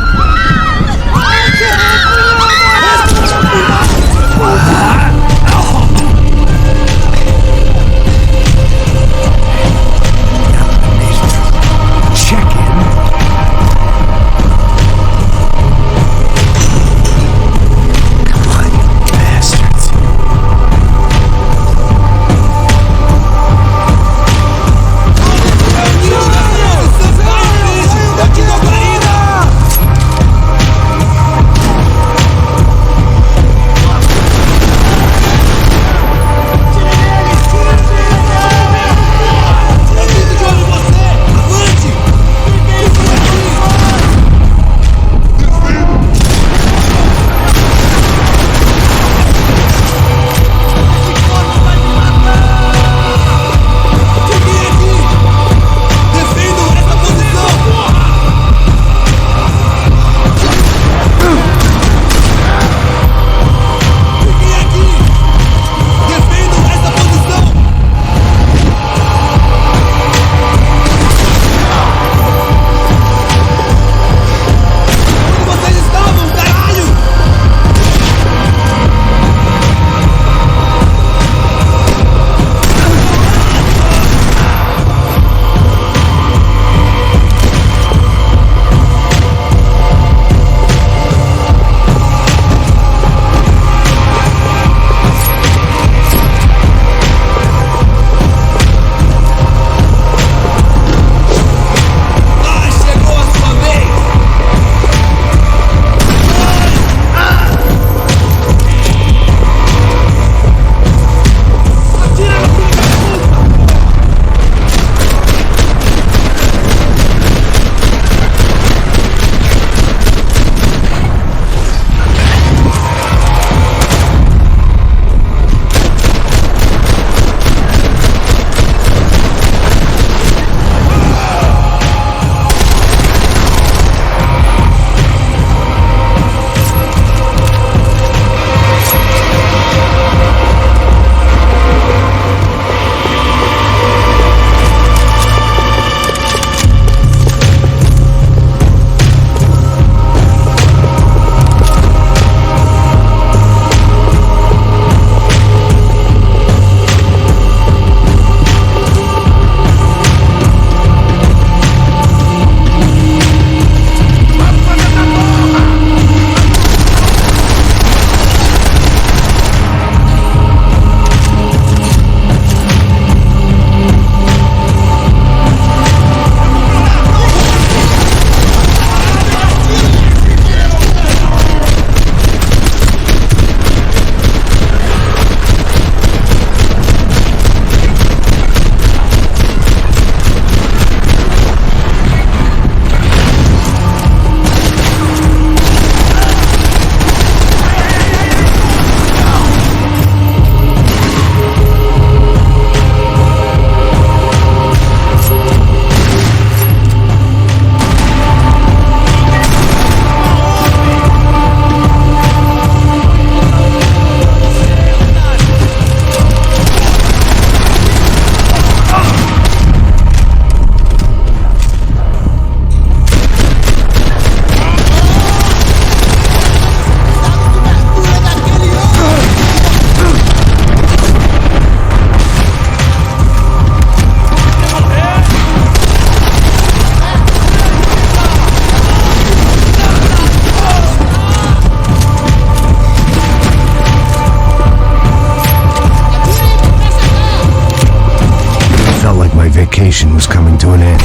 vacation was coming to an end.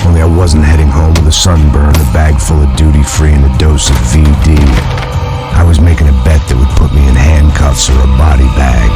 Only I wasn't heading home with a sunburn, a bag full of duty-free, and a dose of VD. I was making a bet that would put me in handcuffs or a body bag.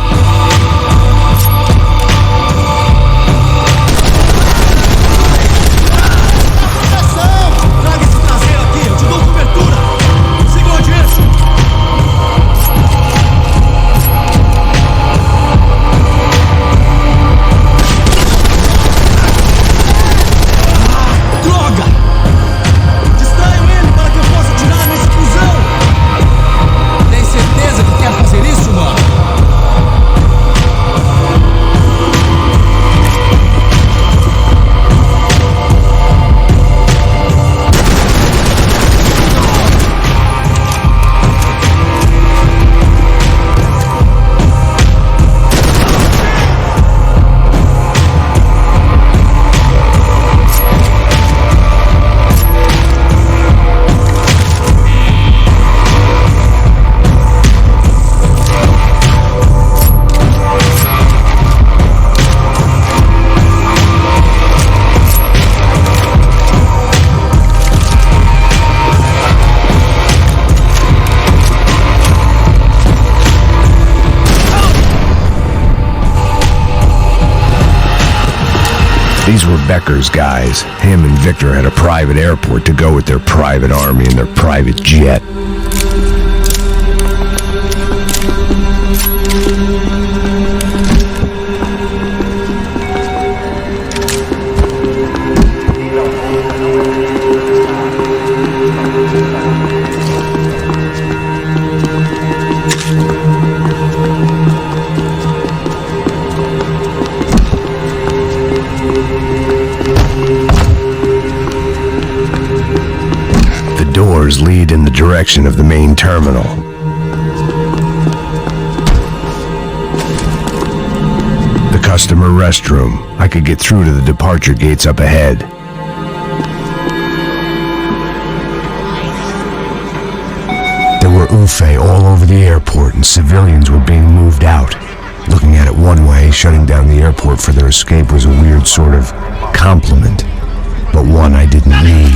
These were Becker's guys. Him and Victor had a private airport to go with their private army and their private jet. Lead in the direction of the main terminal. The customer restroom. I could get through to the departure gates up ahead. There were UFE all over the airport and civilians were being moved out. Looking at it one way, shutting down the airport for their escape was a weird sort of compliment, but one I didn't need.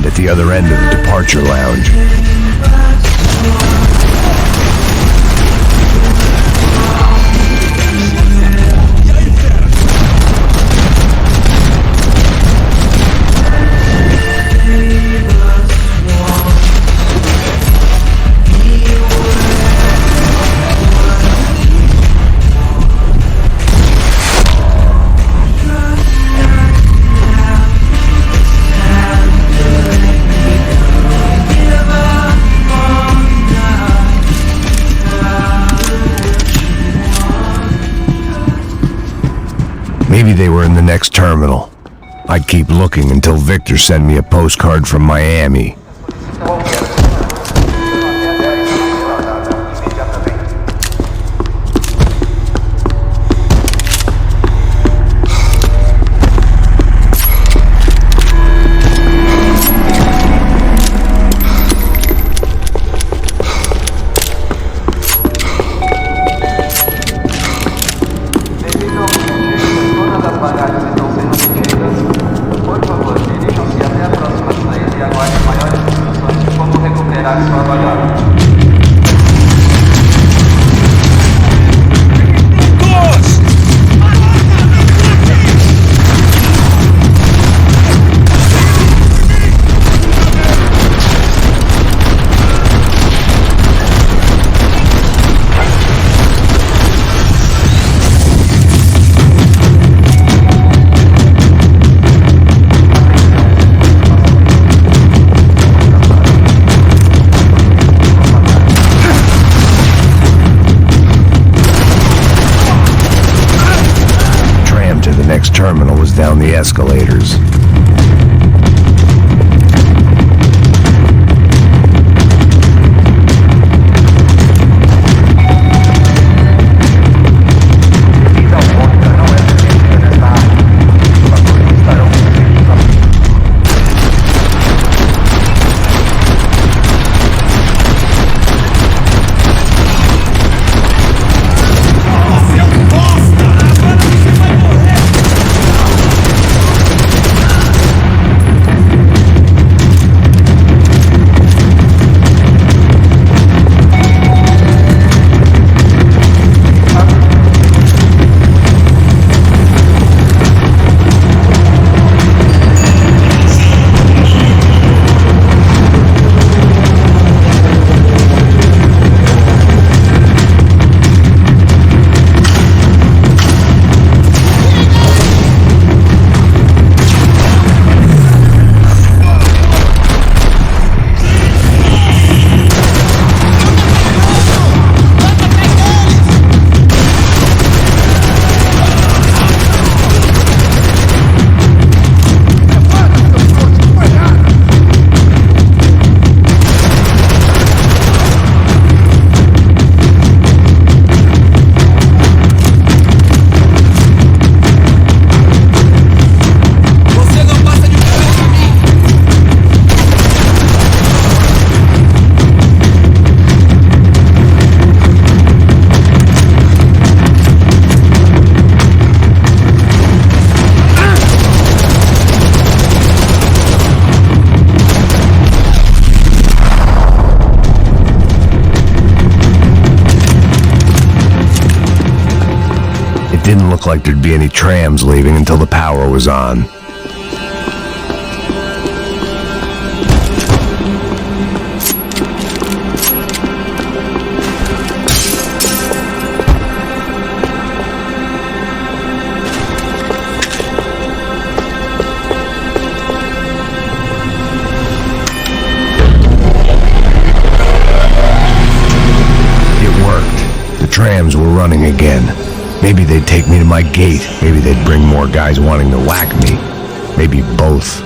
friend at the other end of the departure lounge. Maybe they were in the next terminal. I'd keep looking until Victor sent me a postcard from Miami. Terminal was down the escalators. Didn't look like there'd be any trams leaving until the power was on. It worked. The trams were running again. Maybe they'd take me to my gate. Maybe they'd bring more guys wanting to whack me. Maybe both.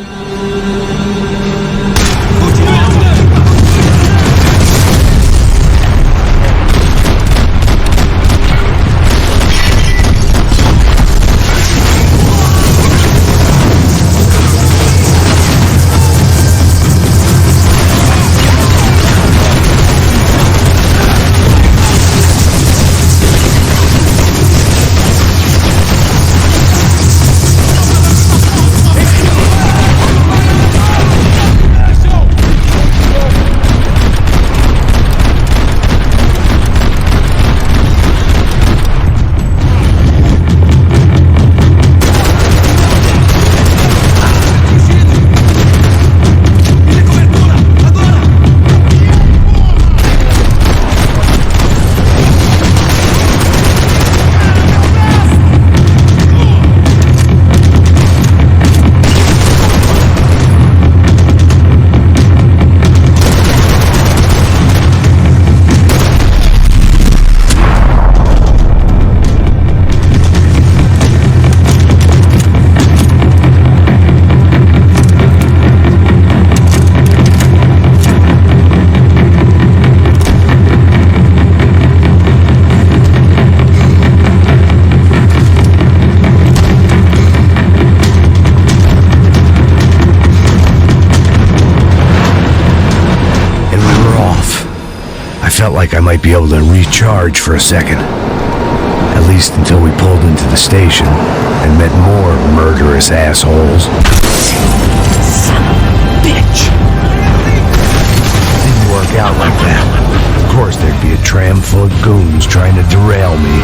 felt like I might be able to recharge for a second. At least until we pulled into the station and met more murderous assholes. Son of a bitch! Didn't work out like that. Of course there'd be a tram full of goons trying to derail me.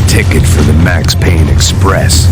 Ticket for the Max Payne Express.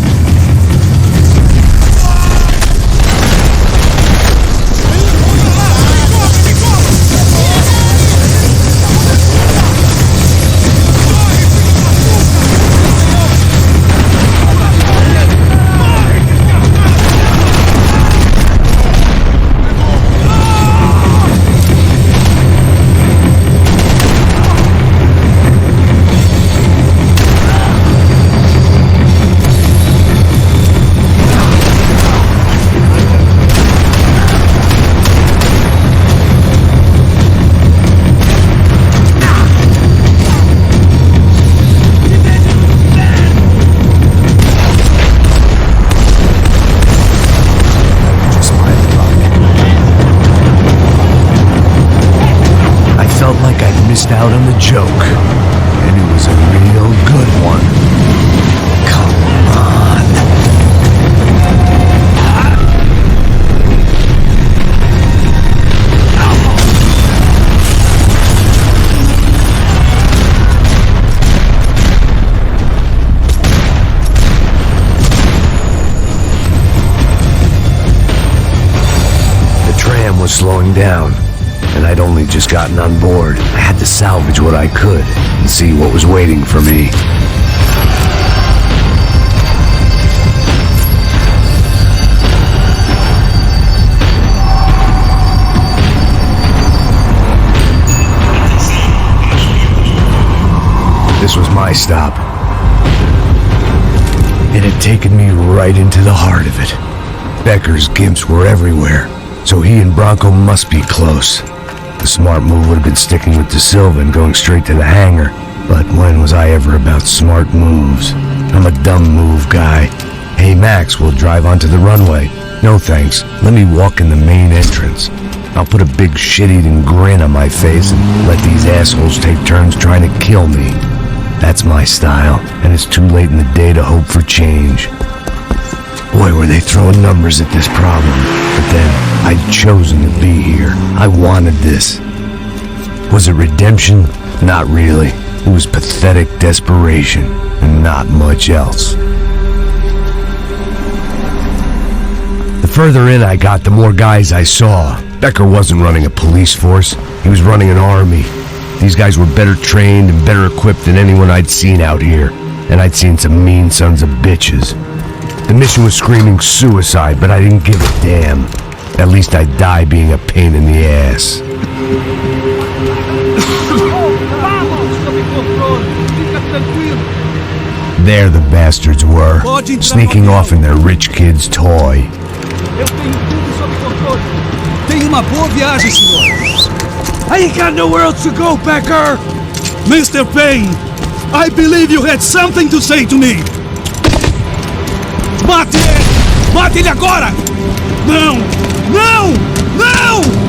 Out on the joke, and it was a real good one. Come on. The tram was slowing down, and I'd only just gotten on board. I had to salvage what I could and see what was waiting for me. This was my stop. It had taken me right into the heart of it. Becker's gimps were everywhere, so he and Branco must be close. The smart move would have been sticking with De Silva and going straight to the hangar. But when was I ever about smart moves? I'm a dumb move guy. Hey Max, we'll drive onto the runway. No thanks, let me walk in the main entrance. I'll put a big shit-eating grin on my face and let these assholes take turns trying to kill me. That's my style, and it's too late in the day to hope for change. Boy, were they throwing numbers at this problem. But then, I'd chosen to be here. I wanted this. Was it redemption? Not really. It was pathetic desperation, and not much else. The further in I got, the more guys I saw. Becker wasn't running a police force. He was running an army. These guys were better trained and better equipped than anyone I'd seen out here. And I'd seen some mean sons of bitches. The mission was screaming suicide, but I didn't give a damn. At least I'd die being a pain in the ass. There the bastards were, sneaking off in their rich kid's toy. Eu tenho tudo sob controle. Tenha uma boa viagem, senhor. I ain't got nowhere else to go, Becker! Mr. Payne, I believe you had something to say to me. Mate ele! Mate ele agora! Não! Não! Não!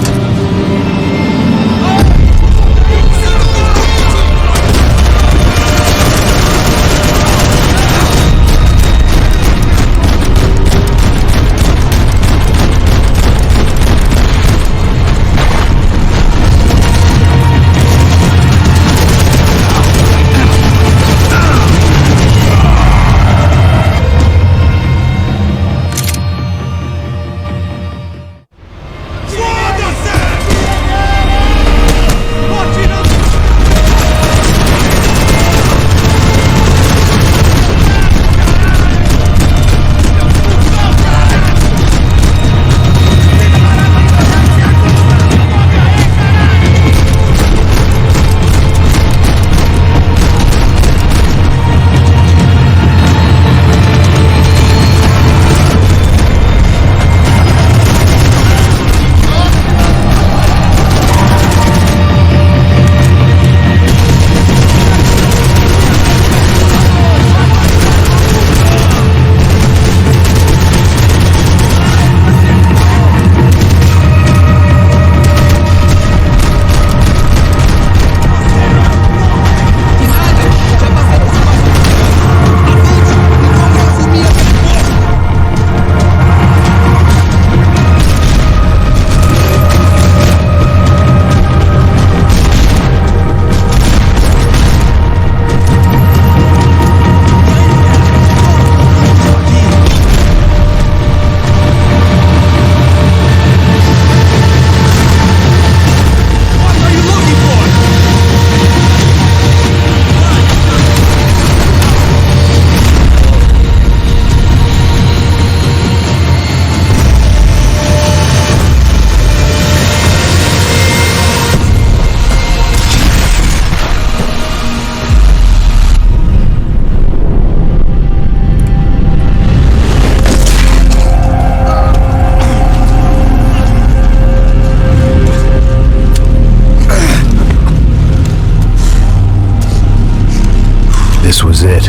This was it.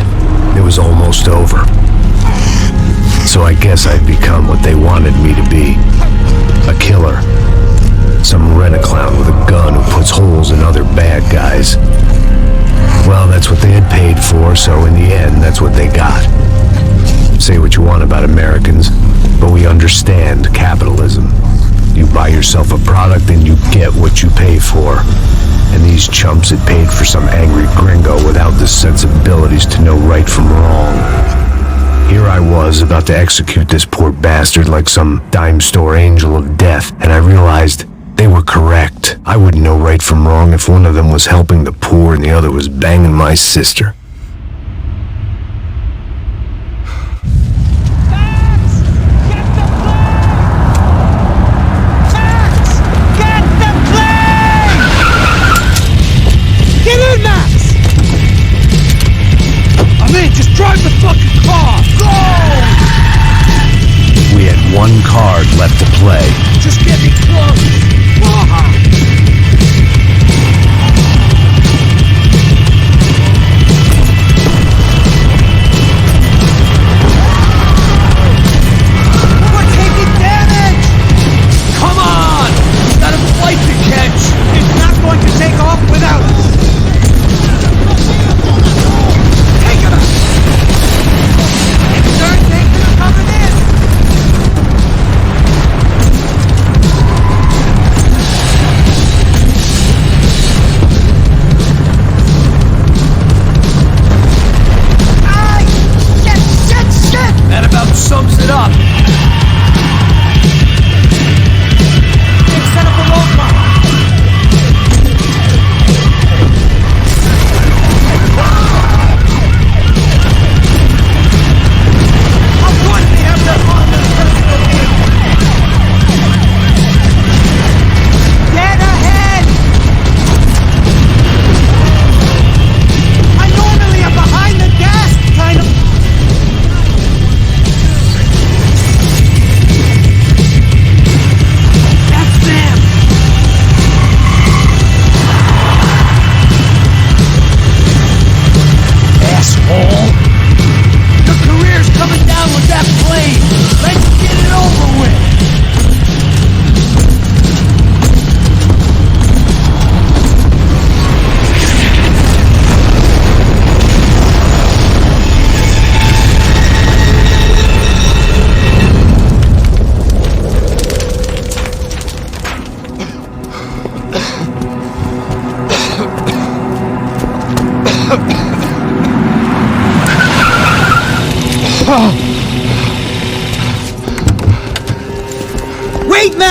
It was almost over. So I guess I'd become what they wanted me to be. A killer. Some rent-a-clown with a gun who puts holes in other bad guys. Well, that's what they had paid for, so in the end, that's what they got. Say what you want about Americans, but we understand capitalism. You buy yourself a product and you get what you pay for. And these chumps had paid for some angry gringo without the sensibilities to know right from wrong. Here I was, about to execute this poor bastard like some dime store angel of death, and I realized they were correct. I wouldn't know right from wrong if one of them was helping the poor and the other was banging my sister. Drive the fucking car! Go! We had one card left to play. Just get me close!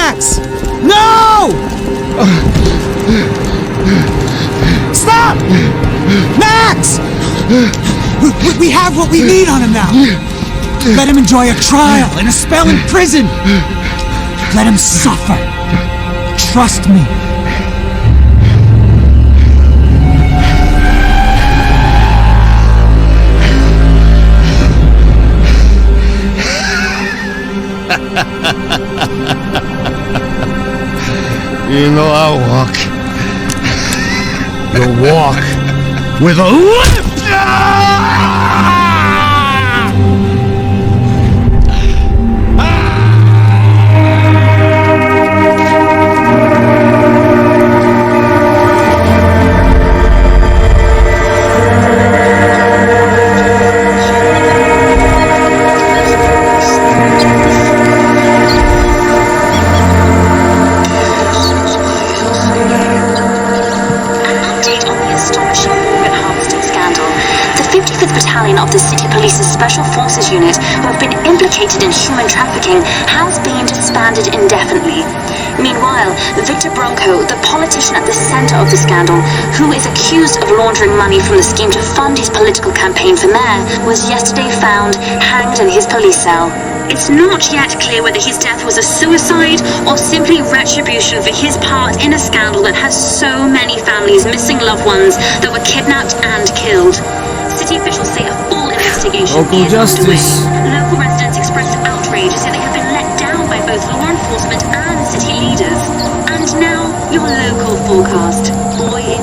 Max! No! Stop! Max! We have what we need on him now. Let him enjoy a trial and a spell in prison. Let him suffer. Trust me. You know I walk. You'll walk with a limp! Of the City Police's Special Forces Unit, who have been implicated in human trafficking, has been disbanded indefinitely. Meanwhile, Victor Branco, the politician at the center of the scandal, who is accused of laundering money from the scheme to fund his political campaign for mayor, was yesterday found hanged in his police cell. It's not yet clear whether his death was a suicide or simply retribution for his part in a scandal that has so many families missing loved ones that were kidnapped and killed. City officials say a full investigation is underway. Local residents expressed outrage, say they have been let down by both law enforcement and city leaders. And now, your local forecast. Boy,